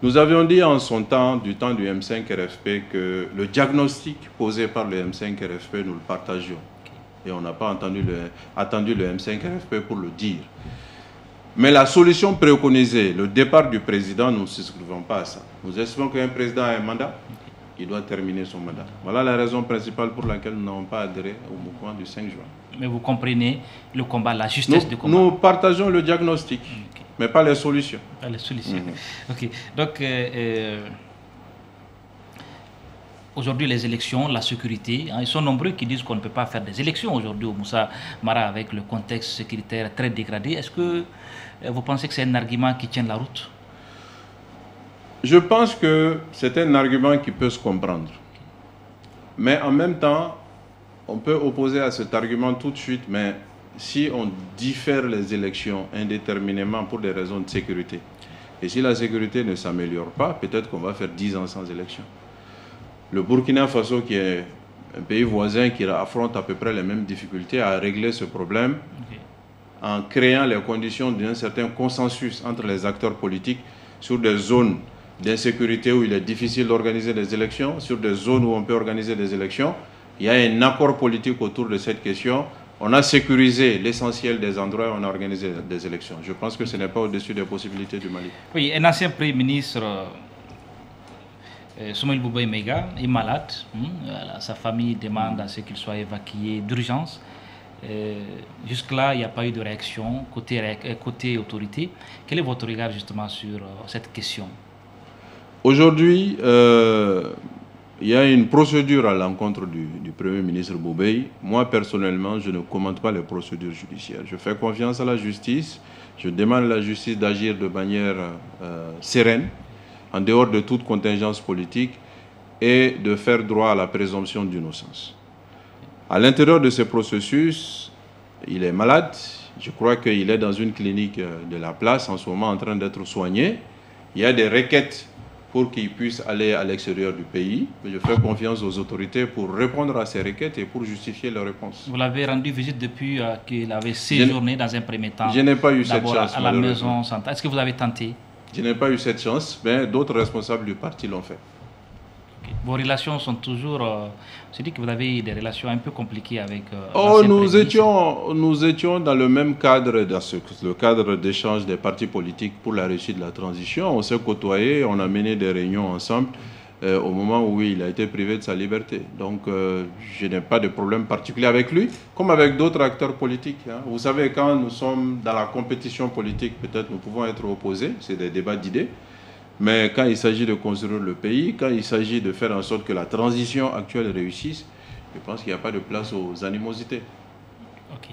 Nous avions dit en son temps, du temps du M5 RFP, que le diagnostic posé par le M5 RFP, nous le partagions. Okay. Et on n'a pas attendu le M5 RFP pour le dire. Mais la solution préconisée, le départ du président, nous ne souscrivons pas à ça. Nous estimons qu'un président a un mandat. Il doit terminer son mandat. Voilà la raison principale pour laquelle nous n'avons pas adhéré au mouvement du 5 juin. Mais vous comprenez le combat, la justesse du combat. Nous partageons le diagnostic, mais pas les solutions. Pas les solutions. Ok. Donc, aujourd'hui les élections, la sécurité, hein, ils sont nombreux qui disent qu'on ne peut pas faire des élections aujourd'hui au Moussa Mara avec le contexte sécuritaire très dégradé. Est-ce que vous pensez que c'est un argument qui tient la route? Je pense que c'est un argument qui peut se comprendre. Mais en même temps, on peut opposer à cet argument tout de suite, mais si on diffère les élections indéterminément pour des raisons de sécurité, et si la sécurité ne s'améliore pas, peut-être qu'on va faire 10 ans sans élection. Le Burkina Faso, qui est un pays voisin qui affronte à peu près les mêmes difficultés, a réglé ce problème en créant les conditions d'un certain consensus entre les acteurs politiques sur des zones d'insécurité où il est difficile d'organiser des élections, sur des zones où on peut organiser des élections. Il y a un accord politique autour de cette question. On a sécurisé l'essentiel des endroits où on a organisé des élections. Je pense que ce n'est pas au-dessus des possibilités du Mali. Oui, un ancien Premier ministre, Soumaïl Boubaye Maïga, est malade. Sa famille demande à ce qu'il soit évacué d'urgence. Jusque-là, il n'y a pas eu de réaction côté autorité. Quel est votre regard justement sur cette question? Aujourd'hui, il y a une procédure à l'encontre du Premier ministre Boubaye. Moi, personnellement, je ne commente pas les procédures judiciaires. Je fais confiance à la justice. Je demande à la justice d'agir de manière sereine, en dehors de toute contingence politique, et de faire droit à la présomption d'innocence. À l'intérieur de ce processus, il est malade. Je crois qu'il est dans une clinique de la place en ce moment en train d'être soigné. Il y a des requêtes pour qu'il puisse aller à l'extérieur du pays. Je fais confiance aux autorités pour répondre à ces requêtes et pour justifier leurs réponses. Vous l'avez rendu visite depuis qu'il avait séjourné dans un premier temps. Je n'ai pas eu cette chance. À la maison centrale. Est-ce que vous avez tenté? Je n'ai pas eu cette chance, mais d'autres responsables du parti l'ont fait. Okay. Vos relations sont toujours... je dis que vous avez des relations un peu compliquées avec... nous étions dans le même cadre, le cadre d'échange des partis politiques pour la réussite de la transition. On s'est côtoyés, on a mené des réunions ensemble au moment où il a été privé de sa liberté. Donc je n'ai pas de problème particulier avec lui, comme avec d'autres acteurs politiques. Hein. Vous savez, quand nous sommes dans la compétition politique, peut-être nous pouvons être opposés, c'est des débats d'idées. Mais quand il s'agit de construire le pays, quand il s'agit de faire en sorte que la transition actuelle réussisse, je pense qu'il n'y a pas de place aux animosités. Ok.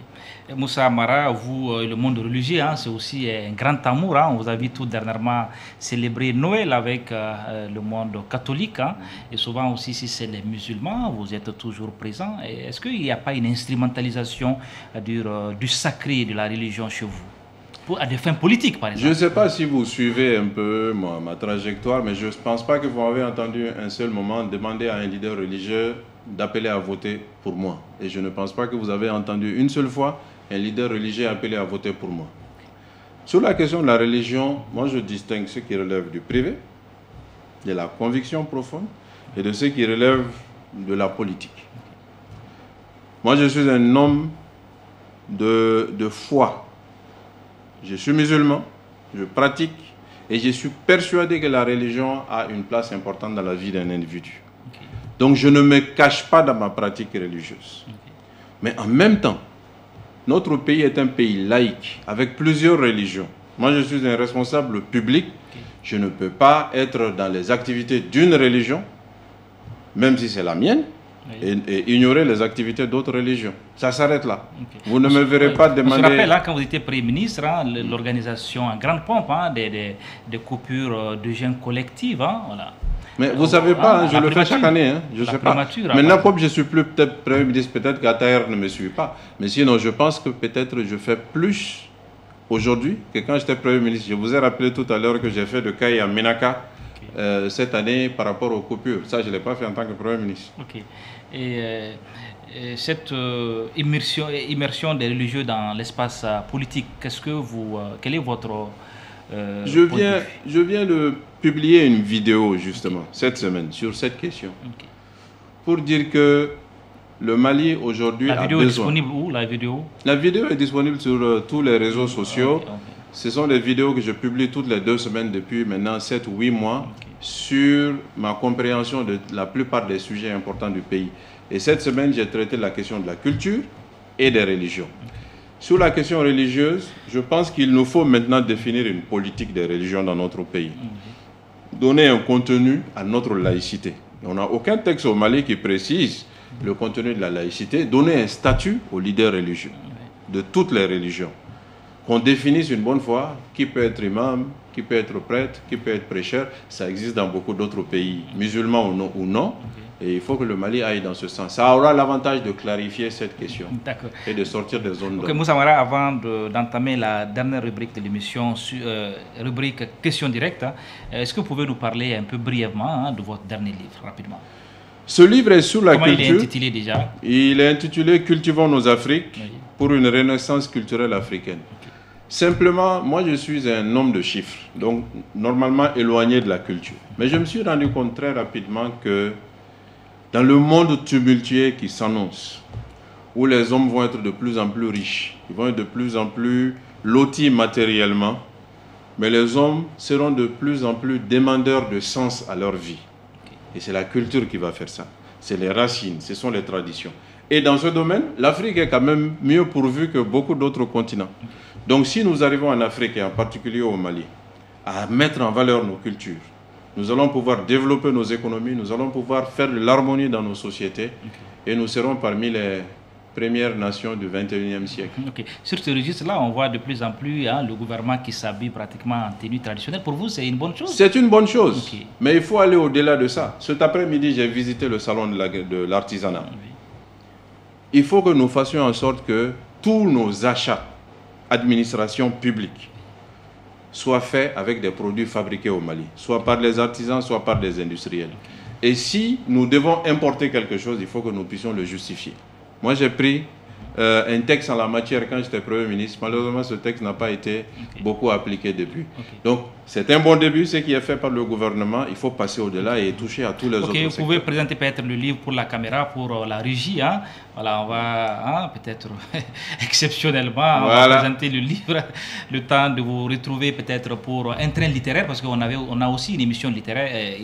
Moussa Mara, vous, le monde religieux, hein, c'est aussi un grand amour. Hein. Vous avez tout dernièrement célébré Noël avec le monde catholique. Hein. Et souvent aussi, si c'est les musulmans, vous êtes toujours présents. Est-ce qu'il n'y a pas une instrumentalisation du sacré de la religion chez vous? À des fins politiques, par exemple. Je ne sais pas si vous suivez un peu ma trajectoire, mais je ne pense pas que vous avez entendu un seul moment demander à un leader religieux d'appeler à voter pour moi. Et je ne pense pas que vous avez entendu une seule fois un leader religieux appeler à voter pour moi. Sur la question de la religion, moi je distingue ce qui relève du privé, de la conviction profonde, et de ce qui relève de la politique. Moi je suis un homme de foi. Je suis musulman, je pratique et je suis persuadé que la religion a une place importante dans la vie d'un individu. Okay. Donc je ne me cache pas dans ma pratique religieuse. Okay. Mais en même temps, notre pays est un pays laïque avec plusieurs religions. Moi je suis un responsable public, okay. Je ne peux pas être dans les activités d'une religion, même si c'est la mienne, oui. et ignorer les activités d'autres religions. Ça s'arrête là. Okay. Vous ne me verrez pas demander... Je me rappelle, hein, quand vous étiez Premier ministre, hein, l'organisation en grande pompe hein, des coupures de jeûne collectives. Hein, voilà. Mais vous ne savez pas, hein, je le fais chaque année. Hein, je ne sais pas. Maintenant, comme je suis plus peut-être Premier ministre, peut-être qu'Attaher ne me suit pas. Mais sinon, je pense que peut-être je fais plus aujourd'hui que quand j'étais Premier ministre. Je vous ai rappelé tout à l'heure que j'ai fait de Kaye à Ménaka. Cette année par rapport aux coupures. Ça, je ne l'ai pas fait en tant que Premier ministre. Ok. Et cette immersion des religieux dans l'espace politique, quel est votre je viens de publier une vidéo, justement, cette semaine, sur cette question. Okay. Pour dire que le Mali, aujourd'hui, a besoin... La vidéo est disponible où, la vidéo? La vidéo est disponible sur tous les réseaux sociaux. Okay. Ce sont des vidéos que je publie toutes les 2 semaines depuis maintenant 7 ou 8 mois sur ma compréhension de la plupart des sujets importants du pays. Et cette semaine, j'ai traité la question de la culture et des religions. Sur la question religieuse, je pense qu'il nous faut maintenant définir une politique des religions dans notre pays. Donner un contenu à notre laïcité. On n'a aucun texte au Mali qui précise le contenu de la laïcité, donner un statut aux leaders religieux de toutes les religions. Qu'on définisse une bonne fois qui peut être imam, qui peut être prêtre, qui peut être prêcheur. Ça existe dans beaucoup d'autres pays, musulmans ou non. Et il faut que le Mali aille dans ce sens. Ça aura l'avantage de clarifier cette question et de sortir des zones d'ombre. Moussa Mara, avant d'entamer la dernière rubrique de l'émission, rubrique question directe, est-ce que vous pouvez nous parler un peu brièvement de votre dernier livre, rapidement? Ce livre est sur la culture. Comment il est intitulé déjà? Il est intitulé « Cultivons nos Afriques pour une renaissance culturelle africaine ». Simplement, moi je suis un homme de chiffres, donc normalement éloigné de la culture. Mais je me suis rendu compte très rapidement que dans le monde tumultueux qui s'annonce, où les hommes vont être de plus en plus riches, ils vont être de plus en plus lotis matériellement, mais les hommes seront de plus en plus demandeurs de sens à leur vie. Et c'est la culture qui va faire ça. C'est les racines, ce sont les traditions. Et dans ce domaine, l'Afrique est quand même mieux pourvue que beaucoup d'autres continents. Donc si nous arrivons en Afrique, et en particulier au Mali, à mettre en valeur nos cultures, nous allons pouvoir développer nos économies, nous allons pouvoir faire de l'harmonie dans nos sociétés, et nous serons parmi les premières nations du 21e siècle. Sur ce registre-là, on voit de plus en plus le gouvernement qui s'habille pratiquement en tenue traditionnelle. Pour vous, c'est une bonne chose? C'est une bonne chose, mais il faut aller au-delà de ça. Cet après-midi, j'ai visité le salon de l'artisanat. Il faut que nous fassions en sorte que tous nos achats, administration publique, soient faits avec des produits fabriqués au Mali, soit par les artisans, soit par des industriels. Et si nous devons importer quelque chose, il faut que nous puissions le justifier. Moi, j'ai pris un texte en la matière quand j'étais Premier ministre. Malheureusement, ce texte n'a pas été beaucoup appliqué depuis. Donc, c'est un bon début, ce qui est fait par le gouvernement. Il faut passer au-delà et toucher à tous les autres secteurs. Vous pouvez présenter peut-être le livre pour la caméra, pour la régie. Voilà, on va peut-être exceptionnellement on va présenter le livre, le temps de vous retrouver peut-être pour un train littéraire, parce qu'on a aussi une émission littéraire.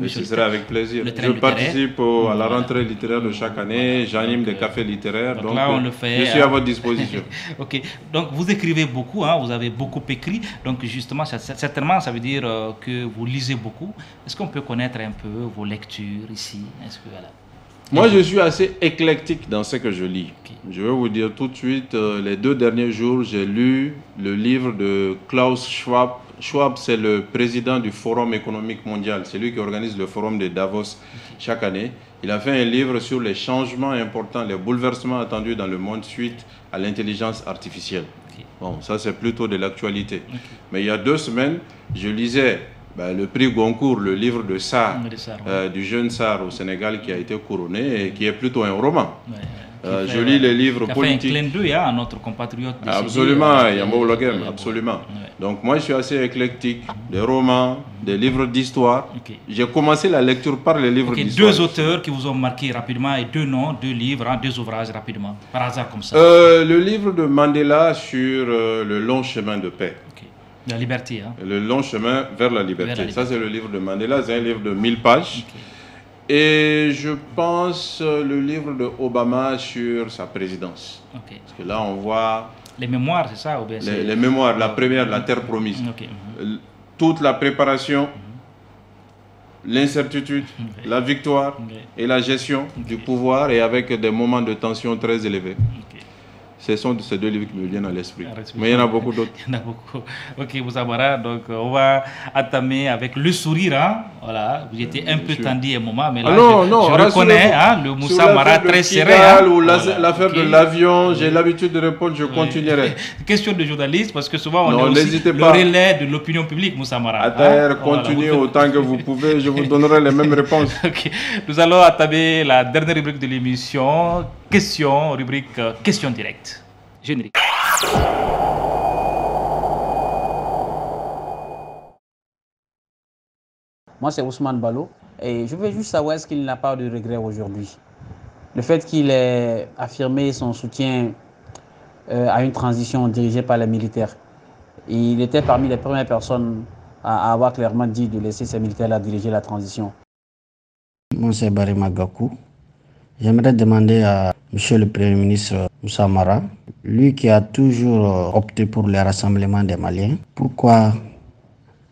Ce serait avec plaisir. Je participe à la rentrée littéraire de chaque année, j'anime des cafés littéraires, donc là, on le fait, je suis à votre disposition. Donc vous écrivez beaucoup, vous avez beaucoup écrit, donc justement, certainement ça veut dire que vous lisez beaucoup. Est-ce qu'on peut connaître un peu vos lectures ici? Moi, je suis assez éclectique dans ce que je lis. Je vais vous dire tout de suite, les 2 derniers jours, j'ai lu le livre de Klaus Schwab. Schwab, c'est le président du Forum économique mondial. C'est lui qui organise le forum de Davos chaque année. Il a fait un livre sur les changements importants, les bouleversements attendus dans le monde suite à l'intelligence artificielle. Bon, ça, c'est plutôt de l'actualité. Mais il y a 2 semaines, je lisais le prix Goncourt, le livre de Sarr, du jeune Sarr au Sénégal qui a été couronné et qui est plutôt un roman. Je lis les livres politiques. Fait un clin d'œil à notre compatriote. Absolument, Yambo Logem, absolument. Donc moi je suis assez éclectique, des romans, des livres d'histoire. J'ai commencé la lecture par les livres d'histoire. 2 auteurs qui vous ont marqué rapidement et 2 noms, 2 livres, 2 ouvrages rapidement, par hasard comme ça. Le livre de Mandela sur le long chemin de paix. La liberté. Le long chemin vers la liberté. Ça, c'est le livre de Mandela. C'est un livre de 1000 pages. Et je pense le livre de Obama sur sa présidence. Parce que là, on voit... Les mémoires, c'est ça ou bien les mémoires, la première, la terre promise. Toute la préparation, l'incertitude, la victoire et la gestion du pouvoir et avec des moments de tension très élevés. Ce sont ces 2 livres qui me viennent à l'esprit. Mais il y en a beaucoup d'autres. Il y en a beaucoup. Ok, Moussa Mara, donc on va entamer avec le sourire. Voilà, vous étiez un peu tendu un moment, mais là, je reconnais le Moussa Mara très serré. Ou l'affaire de l'avion, j'ai l'habitude de répondre, je continuerai. Question de journaliste, parce que souvent on est aussi le relais de l'opinion publique, Moussa Mara. Continuez autant que vous pouvez, je vous donnerai les mêmes réponses. Nous allons entamer la dernière rubrique de l'émission. Question, rubrique question directe. Générique. Moi, c'est Ousmane Ballo. Et je veux juste savoir est-ce qu'il n'a pas de regret aujourd'hui. Le fait qu'il ait affirmé son soutien à une transition dirigée par les militaires. Il était parmi les premières personnes à avoir clairement dit de laisser ces militaires-là diriger la transition. Moi, c'est Barry Magakou. J'aimerais demander à M. le Premier ministre Moussa Mara, lui qui a toujours opté pour le rassemblement des Maliens, pourquoi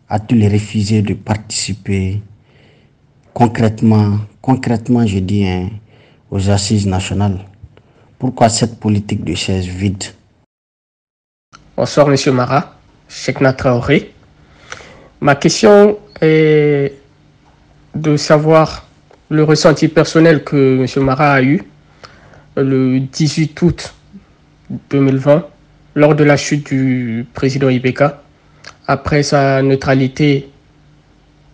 a-t-il refusé de participer concrètement, je dis, hein, aux assises nationales. Pourquoi cette politique de chaise vide? Bonsoir, Monsieur Mara, Chekna Traoré. Ma question est de savoir le ressenti personnel que M. Mara a eu le 18 août 2020 lors de la chute du président Ibeka, après sa neutralité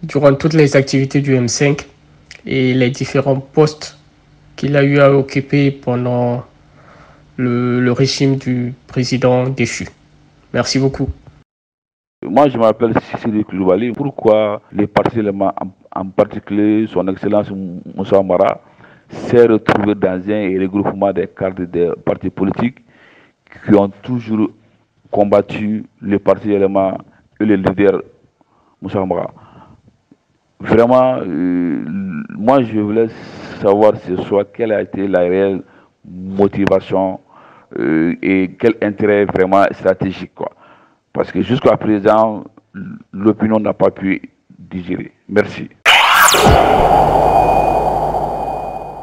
durant toutes les activités du M5 et les différents postes qu'il a eu à occuper pendant le régime du président déchu. Merci beaucoup. Moi, je m'appelle Sissi Koulibaly. Pourquoi les partis éléments, en particulier son Excellence Moussa Mara, s'est retrouvé dans un regroupement des cadres des partis politiques qui ont toujours combattu les partis éléments et les leaders Moussa Mara. Vraiment, moi, je voulais savoir ce soir quelle a été la réelle motivation et quel intérêt vraiment stratégique, quoi. Parce que jusqu'à présent, l'opinion n'a pas pu digérer. Merci.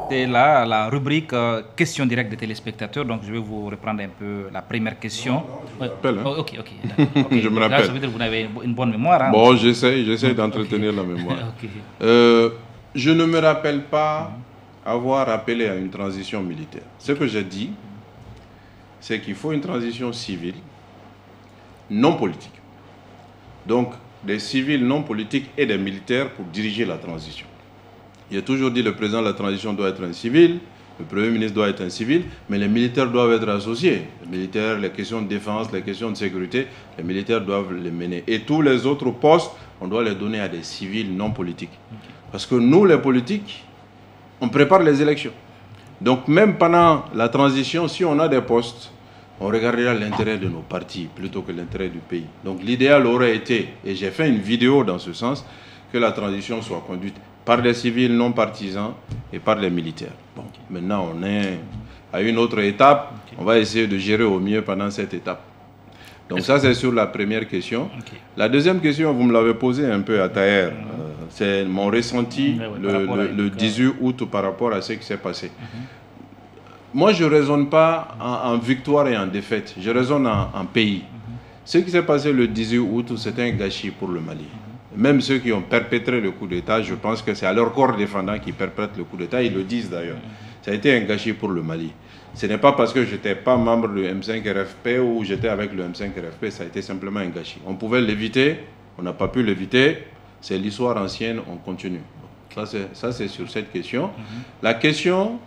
C'est là la rubrique questions directes des téléspectateurs. Donc je vais vous reprendre un peu la première question. Ok. Je me rappelle. Là, ça veut dire que vous avez une bonne mémoire. Hein? Bon, j'essaie d'entretenir la mémoire. Je ne me rappelle pas avoir appelé à une transition militaire. Ce que j'ai dit, c'est qu'il faut une transition civile, non politique. Donc, des civils non politiques et des militaires pour diriger la transition. Il a toujours dit que le président de la transition doit être un civil, le Premier ministre doit être un civil, mais les militaires doivent être associés. Les militaires, les questions de défense, les questions de sécurité, les militaires doivent les mener. Et tous les autres postes, on doit les donner à des civils non politiques. Parce que nous, les politiques, on prépare les élections. Donc même pendant la transition, si on a des postes, on regardera l'intérêt de nos partis plutôt que l'intérêt du pays. Donc l'idéal aurait été, et j'ai fait une vidéo dans ce sens, que la transition soit conduite par des civils non partisans et par les militaires. Bon, maintenant on est à une autre étape, on va essayer de gérer au mieux pendant cette étape. Donc ça c'est sur la première question. La deuxième question, vous me l'avez posée un peu à Taher, c'est mon ressenti le 18 août par rapport à ce qui s'est passé. Moi, je ne raisonne pas en victoire et en défaite. Je raisonne en pays. Ce qui s'est passé le 18 août, c'était un gâchis pour le Mali. Même ceux qui ont perpétré le coup d'État, je pense que c'est à leur corps défendant qui perpètrent le coup d'État. Ils le disent d'ailleurs. Ça a été un gâchis pour le Mali. Ce n'est pas parce que je n'étais pas membre du M5 RFP ou j'étais avec le M5 RFP, ça a été simplement un gâchis. On pouvait l'éviter, on n'a pas pu l'éviter. C'est l'histoire ancienne, on continue. Ça, c'est sur cette question. La question...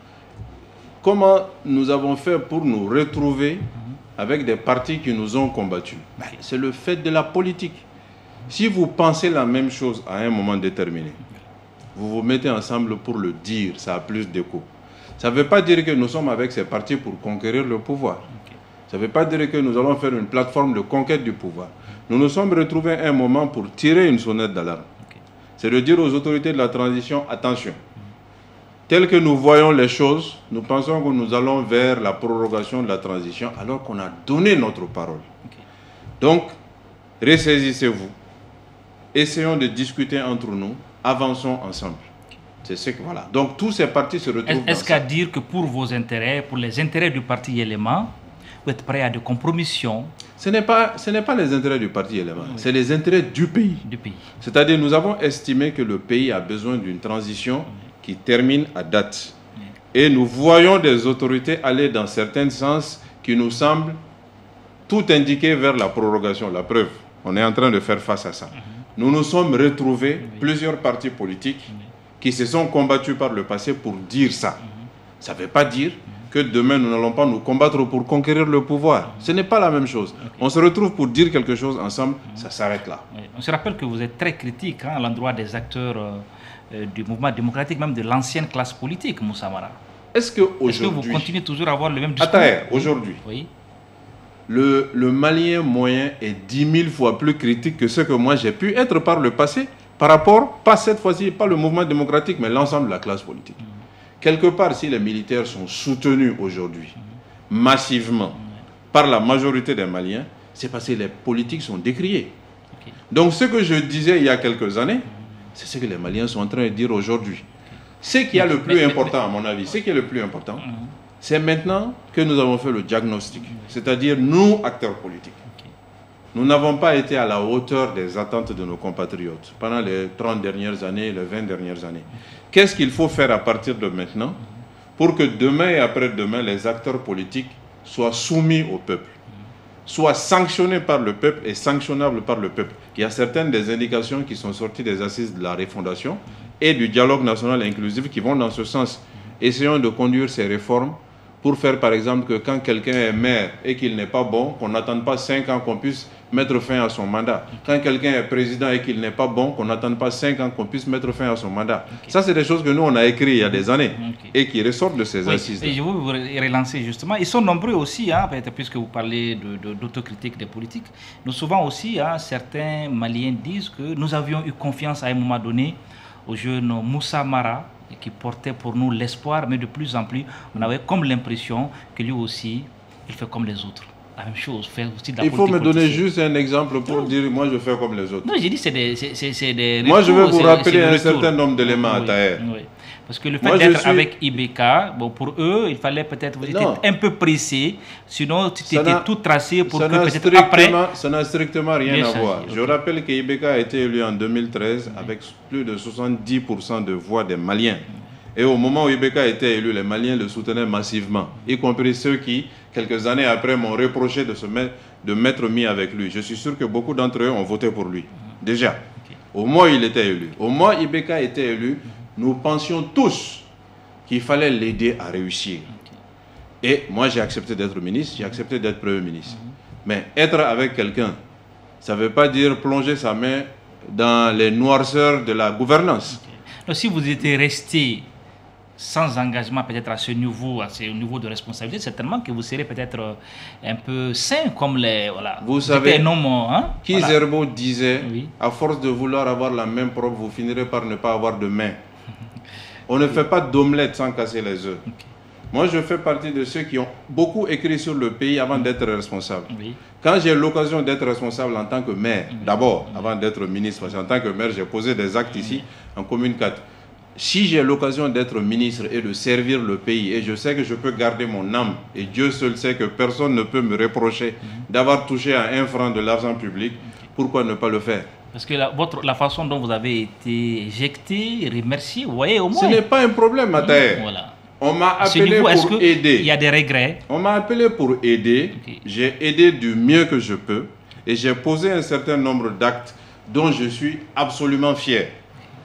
Comment nous avons fait pour nous retrouver avec des partis qui nous ont combattus? C'est le fait de la politique. Si vous pensez la même chose à un moment déterminé, vous vous mettez ensemble pour le dire, ça a plus d'écho. Ça ne veut pas dire que nous sommes avec ces partis pour conquérir le pouvoir. Ça ne veut pas dire que nous allons faire une plateforme de conquête du pouvoir. Nous nous sommes retrouvés à un moment pour tirer une sonnette d'alarme. C'est de dire aux autorités de la transition, attention. Tel que nous voyons les choses, nous pensons que nous allons vers la prorogation de la transition alors qu'on a donné notre parole. Donc, ressaisissez-vous. Essayons de discuter entre nous. Avançons ensemble. C'est ce que voilà. Donc, tous ces partis se retrouvent. Est-ce qu'à dire que pour vos intérêts, pour les intérêts du parti élément, vous êtes prêt à des compromissions? Ce n'est pas les intérêts du parti élément, c'est les intérêts du pays. C'est-à-dire, nous avons estimé que le pays a besoin d'une transition qui termine à date. Et nous voyons des autorités aller dans certains sens qui nous semblent tout indiquer vers la prorogation. La preuve, on est en train de faire face à ça. Nous nous sommes retrouvés, plusieurs partis politiques, qui se sont combattus par le passé pour dire ça. Ça ne veut pas dire que demain nous n'allons pas nous combattre pour conquérir le pouvoir. Ce n'est pas la même chose. On se retrouve pour dire quelque chose ensemble, ça s'arrête là. On se rappelle que vous êtes très critique à l'endroit des acteurs du mouvement démocratique, même de l'ancienne classe politique, Moussa Mara. Est-ce que vous continuez toujours à avoir le même discours? Aujourd'hui, le Malien moyen est 10 000 fois plus critique que ce que moi j'ai pu être par le passé, par rapport, pas cette fois-ci, pas le mouvement démocratique, mais l'ensemble de la classe politique. Quelque part, si les militaires sont soutenus aujourd'hui, massivement, par la majorité des Maliens, c'est parce que les politiques sont décriées. Donc ce que je disais il y a quelques années, C'est ce que les Maliens sont en train de dire aujourd'hui. Ce qui est le plus important, à mon avis, ce qui est le plus important, c'est maintenant que nous avons fait le diagnostic, c'est-à-dire nous, acteurs politiques. Nous n'avons pas été à la hauteur des attentes de nos compatriotes pendant les 30 dernières années, les 20 dernières années. Qu'est-ce qu'il faut faire à partir de maintenant pour que demain et après-demain, les acteurs politiques soient soumis au peuple, soient sanctionnés par le peuple et sanctionnables par le peuple? Il y a certaines des indications qui sont sorties des assises de la refondation et du dialogue national inclusif qui vont dans ce sens. Essayons de conduire ces réformes pour faire par exemple que quand quelqu'un est maire et qu'il n'est pas bon, qu'on n'attende pas 5 ans qu'on puisse mettre fin à son mandat. Quand quelqu'un est président et qu'il n'est pas bon, qu'on n'attende pas 5 ans qu'on puisse mettre fin à son mandat. Ça, c'est des choses que nous, on a écrites il y a des années et qui ressortent de ces assises. Et je veux vous relancer justement. Ils sont nombreux aussi, hein, puisque vous parlez d'autocritique des politiques. Nous, souvent aussi, hein, certains Maliens disent que nous avions eu confiance à un moment donné au jeune Moussa Mara, qui portait pour nous l'espoir, mais de plus en plus, on avait comme l'impression que lui aussi, il fait comme les autres. La même chose, fait aussi de la politique. Il faut me donner juste un exemple pour dire, moi je fais comme les autres. Non, j'ai dit c'est des moi je vais vous rappeler un certain nombre d'éléments à Taher. Oui. Parce que le fait d'être avec IBK, bon, pour eux, il fallait peut-être vous étiez un peu pressé, sinon tu étais tout tracé pour que peut-être après... Ça n'a strictement rien à voir. Je rappelle que IBK a été élu en 2013 avec plus de 70% de voix des Maliens. Et au moment où IBK a été élu, les Maliens le soutenaient massivement, y compris ceux qui, quelques années après, m'ont reproché de m'être mis avec lui. Je suis sûr que beaucoup d'entre eux ont voté pour lui. Déjà, au mois où il était élu. Au mois où IBK a été élu, nous pensions tous qu'il fallait l'aider à réussir. Et moi, j'ai accepté d'être ministre, j'ai accepté d'être Premier ministre. Mais être avec quelqu'un, ça ne veut pas dire plonger sa main dans les noirceurs de la gouvernance. Donc, si vous étiez resté sans engagement peut-être à ce niveau de responsabilité, certainement que vous serez peut-être un peu sain comme les... Voilà. Vous savez, Zerbo disait, à force de vouloir avoir la main propre, vous finirez par ne pas avoir de main. On ne fait pas d'omelette sans casser les œufs. Moi, je fais partie de ceux qui ont beaucoup écrit sur le pays avant d'être responsable. Quand j'ai l'occasion d'être responsable en tant que maire, d'abord, avant d'être ministre, parce qu'en tant que maire, j'ai posé des actes ici, en commune 4. Si j'ai l'occasion d'être ministre et de servir le pays, et je sais que je peux garder mon âme, et Dieu seul sait que personne ne peut me reprocher d'avoir touché à 1 franc de l'argent public, pourquoi ne pas le faire? Parce que la façon dont vous avez été éjecté, remercié, vous voyez au moins... Ce n'est pas un problème, Taher. Voilà. On m'a appelé pour aider. Il y a des regrets? On m'a appelé pour aider. J'ai aidé du mieux que je peux. Et j'ai posé un certain nombre d'actes dont je suis absolument fier.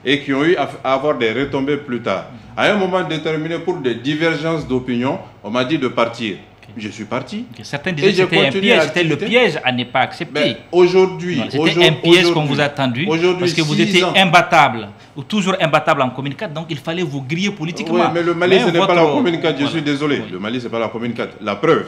Et qui ont eu à avoir des retombées plus tard. À un moment déterminé, pour des divergences d'opinion, on m'a dit de partir. Je suis parti. Certains disaient que c'était un piège, c'était le piège à ne pas accepter. Aujourd'hui, c'était un piège qu'on vous a tendu parce que vous étiez imbattable, ou toujours imbattable en commune 4, donc il fallait vous griller politiquement. Oui, mais le Mali, ce n'est pas la commune 4, je suis désolé. Le Mali, ce n'est pas la commune 4. La preuve,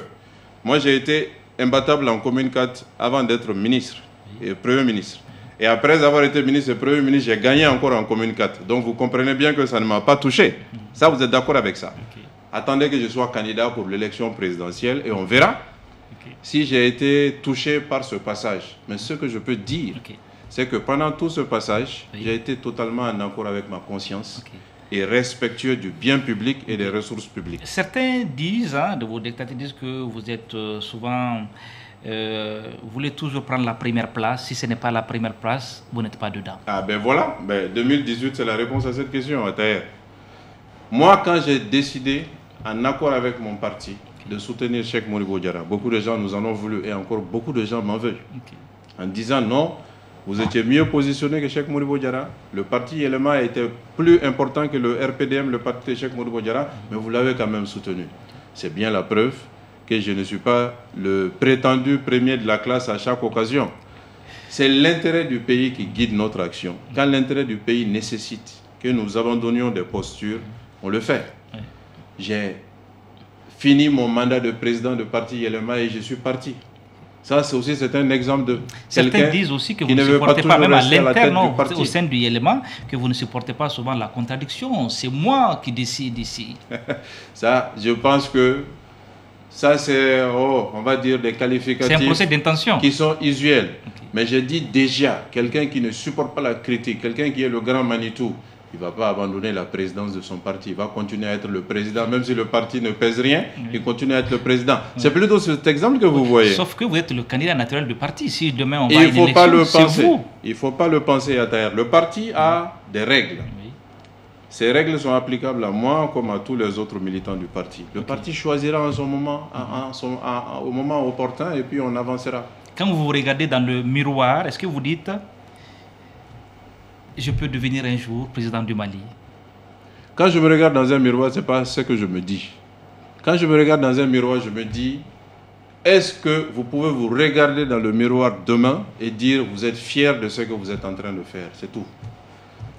moi j'ai été imbattable en commune 4 avant d'être ministre et Premier ministre. Et après avoir été ministre et Premier ministre, j'ai gagné encore en commune 4. Donc vous comprenez bien que ça ne m'a pas touché. Ça, vous êtes d'accord avec ça? Attendez que je sois candidat pour l'élection présidentielle et on verra si j'ai été touché par ce passage. Mais ce que je peux dire, c'est que pendant tout ce passage, j'ai été totalement en accord avec ma conscience et respectueux du bien public et des ressources publiques. Certains disent, de vos dictateurs, disent que vous êtes souvent... vous voulez toujours prendre la première place. Si ce n'est pas la première place, vous n'êtes pas dedans. Ah ben voilà, 2018 c'est la réponse à cette question, Taher. Moi, quand j'ai décidé, en accord avec mon parti, de soutenir Cheikh Modibo Diarra, beaucoup de gens nous en ont voulu et encore beaucoup de gens m'en veulent. En disant non, vous étiez mieux positionné que Cheikh Modibo Diarra. Le parti Elema était plus important que le RPDM, le parti de Cheikh Modibo Diarra, mais vous l'avez quand même soutenu. C'est bien la preuve que je ne suis pas le prétendu premier de la classe à chaque occasion. C'est l'intérêt du pays qui guide notre action. Quand l'intérêt du pays nécessite que nous abandonnions des postures, on le fait. J'ai fini mon mandat de président de parti Yelema et je suis parti. Ça, c'est aussi un exemple de certains disent aussi que vous ne supportez pas, même à l'interne, au sein du Yelema, que vous ne supportez pas souvent la contradiction. C'est moi qui décide ici. Ça, je pense que Ça, c'est, on va dire, des qualificatifs. C'est un procès d'intention qui sont usuels. Okay. Mais je dis déjà, quelqu'un qui ne supporte pas la critique, quelqu'un qui est le grand Manitou, il ne va pas abandonner la présidence de son parti. Il va continuer à être le président, même si le parti ne pèse rien, il continue à être le président. C'est plutôt cet exemple que vous voyez. Sauf que vous êtes le candidat naturel du parti. Si demain on va à une élection, c'est vous. Il ne faut pas le penser à terre. Le parti a des règles. Ces règles sont applicables à moi comme à tous les autres militants du parti. Le parti choisira en son moment, au moment opportun et puis on avancera. Quand vous vous regardez dans le miroir, est-ce que vous dites je peux devenir un jour président du Mali? Quand je me regarde dans un miroir, ce n'est pas ce que je me dis. Quand je me regarde dans un miroir, je me dis, est-ce que vous pouvez vous regarder dans le miroir demain et dire vous êtes fier de ce que vous êtes en train de faire? C'est tout.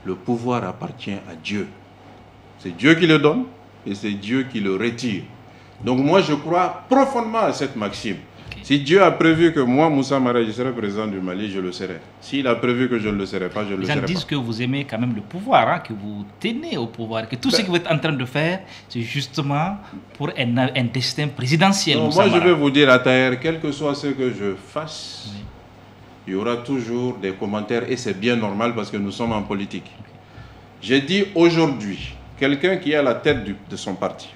Le pouvoir appartient à Dieu. C'est Dieu qui le donne et c'est Dieu qui le retire. Donc moi, je crois profondément à cette maxime. Si Dieu a prévu que moi, Moussa Mara, je serai président du Mali, je le serai. S'il a prévu que je ne le serai pas, je ne le serai pas. Les gens disent que vous aimez quand même le pouvoir, hein, que vous tenez au pouvoir, que tout ce que vous êtes en train de faire, c'est justement pour un destin présidentiel. Non, moi, je vais vous dire à Taher, quel que soit ce que je fasse, il y aura toujours des commentaires et c'est bien normal parce que nous sommes en politique. J'ai dit aujourd'hui, quelqu'un qui est à la tête de son parti,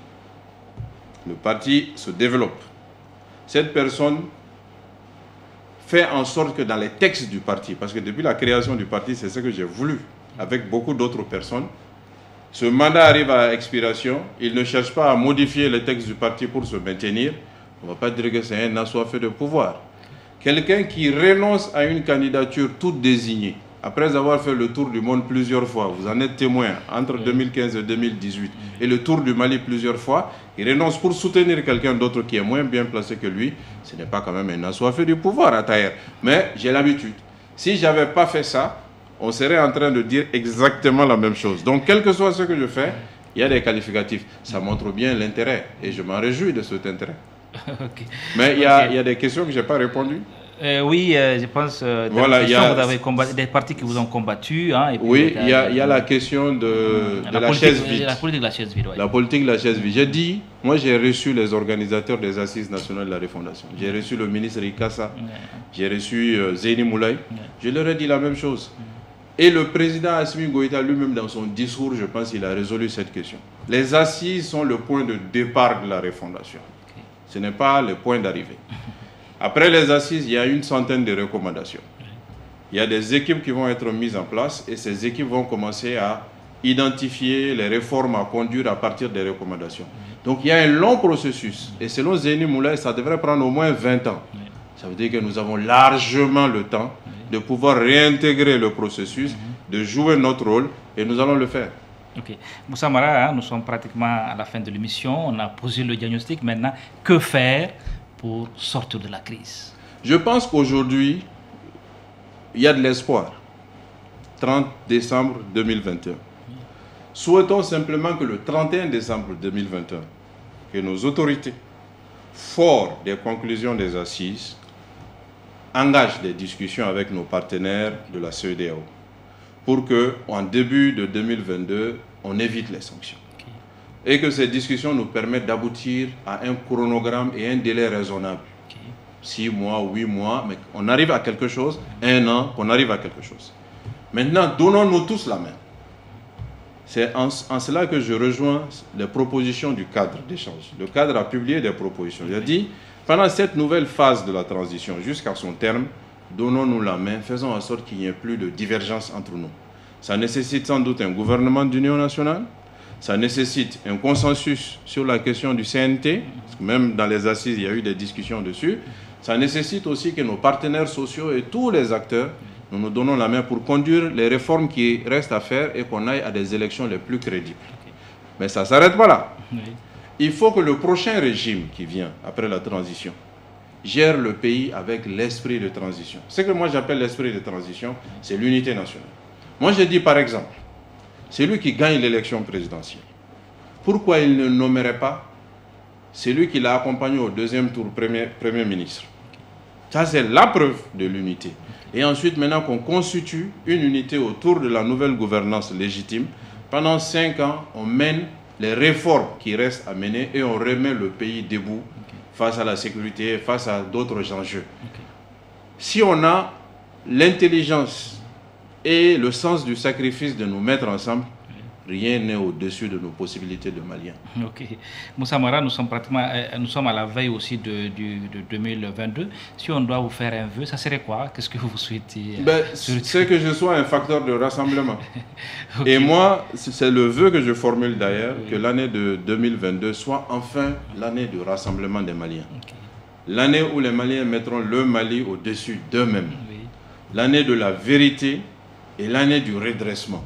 le parti se développe. Cette personne fait en sorte que dans les textes du parti, parce que depuis la création du parti, c'est ce que j'ai voulu, avec beaucoup d'autres personnes, ce mandat arrive à expiration, il ne cherche pas à modifier les textes du parti pour se maintenir, on ne va pas dire que c'est un assoiffé de pouvoir. Quelqu'un qui renonce à une candidature toute désignée, après avoir fait le tour du monde plusieurs fois, vous en êtes témoin, entre 2015 et 2018, et le tour du Mali plusieurs fois, il renonce pour soutenir quelqu'un d'autre qui est moins bien placé que lui, ce n'est pas quand même un assoiffé du pouvoir à Taher. Mais j'ai l'habitude. Si je n'avais pas fait ça, on serait en train de dire exactement la même chose. Donc, quel que soit ce que je fais, il y a des qualificatifs. Ça montre bien l'intérêt, et je m'en réjouis de cet intérêt. Okay. Mais il y a des questions que je n'ai pas répondues. Oui, je pense voilà, vous avez combattu, des partis qui vous ont combattu. Hein, et puis oui, il y a la question de la chaise vide. La politique de la chaise vide. Ouais. La politique de la chaise vide. J'ai dit, moi j'ai reçu les organisateurs des Assises nationales de la Refondation. J'ai reçu le ministre Rikassa, j'ai reçu Zéni Moulay. Je leur ai dit la même chose. Et le président Assimi Goïta lui-même dans son discours, je pense qu'il a résolu cette question. Les Assises sont le point de départ de la Refondation. Ce n'est pas le point d'arrivée. Après les assises, il y a une centaine de recommandations. Il y a des équipes qui vont être mises en place et ces équipes vont commencer à identifier les réformes à conduire à partir des recommandations. Donc il y a un long processus et selon Zéni Moulay, ça devrait prendre au moins 20 ans. Ça veut dire que nous avons largement le temps de pouvoir réintégrer le processus, de jouer notre rôle et nous allons le faire. Ok. Moussa Mara, nous sommes pratiquement à la fin de l'émission. On a posé le diagnostic. Maintenant, que faire pour sortir de la crise? Je pense qu'aujourd'hui, il y a de l'espoir. 30 décembre 2021. Souhaitons simplement que le 31 décembre 2021, que nos autorités, forts des conclusions des assises, engagent des discussions avec nos partenaires de la CEDEAO pour qu'en début de 2022, on évite les sanctions. Et que ces discussions nous permettent d'aboutir à un chronogramme et un délai raisonnable. 6 mois, 8 mois, mais on arrive à quelque chose, 1 an, qu'on arrive à quelque chose. Maintenant, donnons-nous tous la main. C'est en cela que je rejoins les propositions du cadre d'échange. Le cadre a publié des propositions. Il a dit, pendant cette nouvelle phase de la transition, jusqu'à son terme, donnons-nous la main, faisons en sorte qu'il n'y ait plus de divergence entre nous. Ça nécessite sans doute un gouvernement d'union nationale. Ça nécessite un consensus sur la question du CNT, parce que même dans les assises, il y a eu des discussions dessus. Ça nécessite aussi que nos partenaires sociaux et tous les acteurs, nous nous donnons la main pour conduire les réformes qui restent à faire et qu'on aille à des élections les plus crédibles. Mais ça ne s'arrête pas là. Il faut que le prochain régime qui vient après la transition gère le pays avec l'esprit de transition. Ce que moi j'appelle l'esprit de transition, c'est l'unité nationale. Moi je dis par exemple, celui qui gagne l'élection présidentielle, pourquoi il ne nommerait pas celui qui l'a accompagné au deuxième tour premier ministre? Ça, c'est la preuve de l'unité. Et ensuite, maintenant qu'on constitue une unité autour de la nouvelle gouvernance légitime, pendant 5 ans, on mène les réformes qui restent à mener et on remet le pays debout face à la sécurité, face à d'autres enjeux. Si on a l'intelligence et le sens du sacrifice de nous mettre ensemble, rien n'est au-dessus de nos possibilités de Maliens. Ok. Moussa Mara, nous sommes à la veille aussi de 2022. Si on doit vous faire un vœu, ça serait quoi? Qu'est-ce que vous souhaitez? C'est que je sois un facteur de rassemblement. Okay. Et moi, c'est le vœu que je formule d'ailleurs, que l'année de 2022 soit enfin l'année du rassemblement des Maliens. Okay. L'année où les Maliens mettront le Mali au-dessus d'eux-mêmes. L'année de la vérité et l'année du redressement.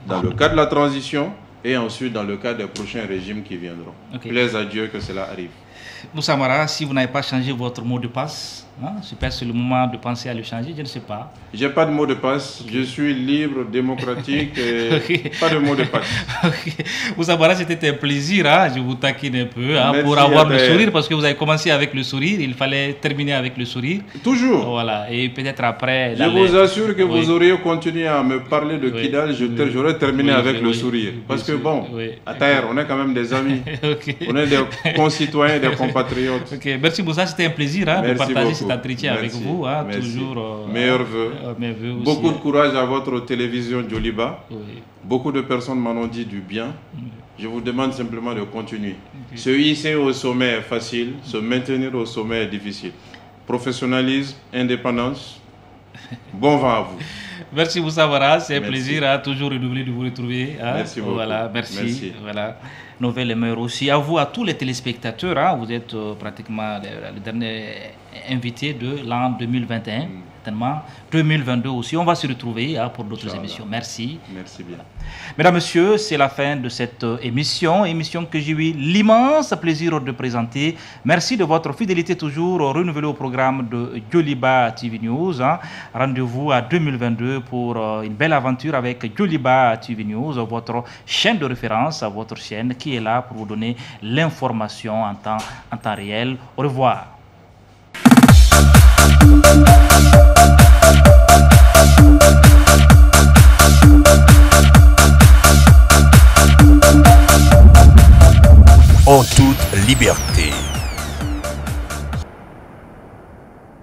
Dans le cas de la transition et ensuite dans le cas des prochains régimes qui viendront. Okay. Plaise à Dieu que cela arrive. Moussa Mara, si vous n'avez pas changé votre mot de passe, c'est le moment de penser à le changer, je ne sais pas. Je n'ai pas de mot de passe, je suis libre, démocratique, et pas de mot de passe. Moussa Mara, c'était un plaisir, je vous taquine un peu pour avoir le sourire, parce que vous avez commencé avec le sourire, il fallait terminer avec le sourire. Toujours. Voilà, et peut-être après... Je vous assure que vous auriez continué à me parler de Kidal, j'aurais terminé avec le sourire. Parce que bon, à terre, on est quand même des amis, on est des concitoyens, des compatriotes. Merci Moussa, c'était un plaisir de partager cet entretien avec vous. Toujours meilleurs vœux. Beaucoup de courage à votre télévision Djoliba. Beaucoup de personnes m'en ont dit du bien. Je vous demande simplement de continuer. Se hisser au sommet est facile, se maintenir au sommet est difficile. Professionnalisme, indépendance, bon vent à vous. Merci Moussa Mara, c'est un plaisir, toujours renouvelé de vous retrouver. Merci beaucoup. Voilà, merci. Voilà. Nouvelle meilleure aussi. À vous, à tous les téléspectateurs, vous êtes pratiquement le dernier invité de l'an 2021, certainement 2022 aussi. On va se retrouver pour d'autres émissions. Merci. Merci bien. Mesdames, Messieurs, c'est la fin de cette émission que j'ai eu l'immense plaisir de présenter. Merci de votre fidélité toujours renouvelée au programme de Djoliba TV News. Rendez-vous à 2022 pour une belle aventure avec Djoliba TV News, votre chaîne de référence, votre chaîne qui est là pour vous donner l'information en temps réel. Au revoir. En toute liberté.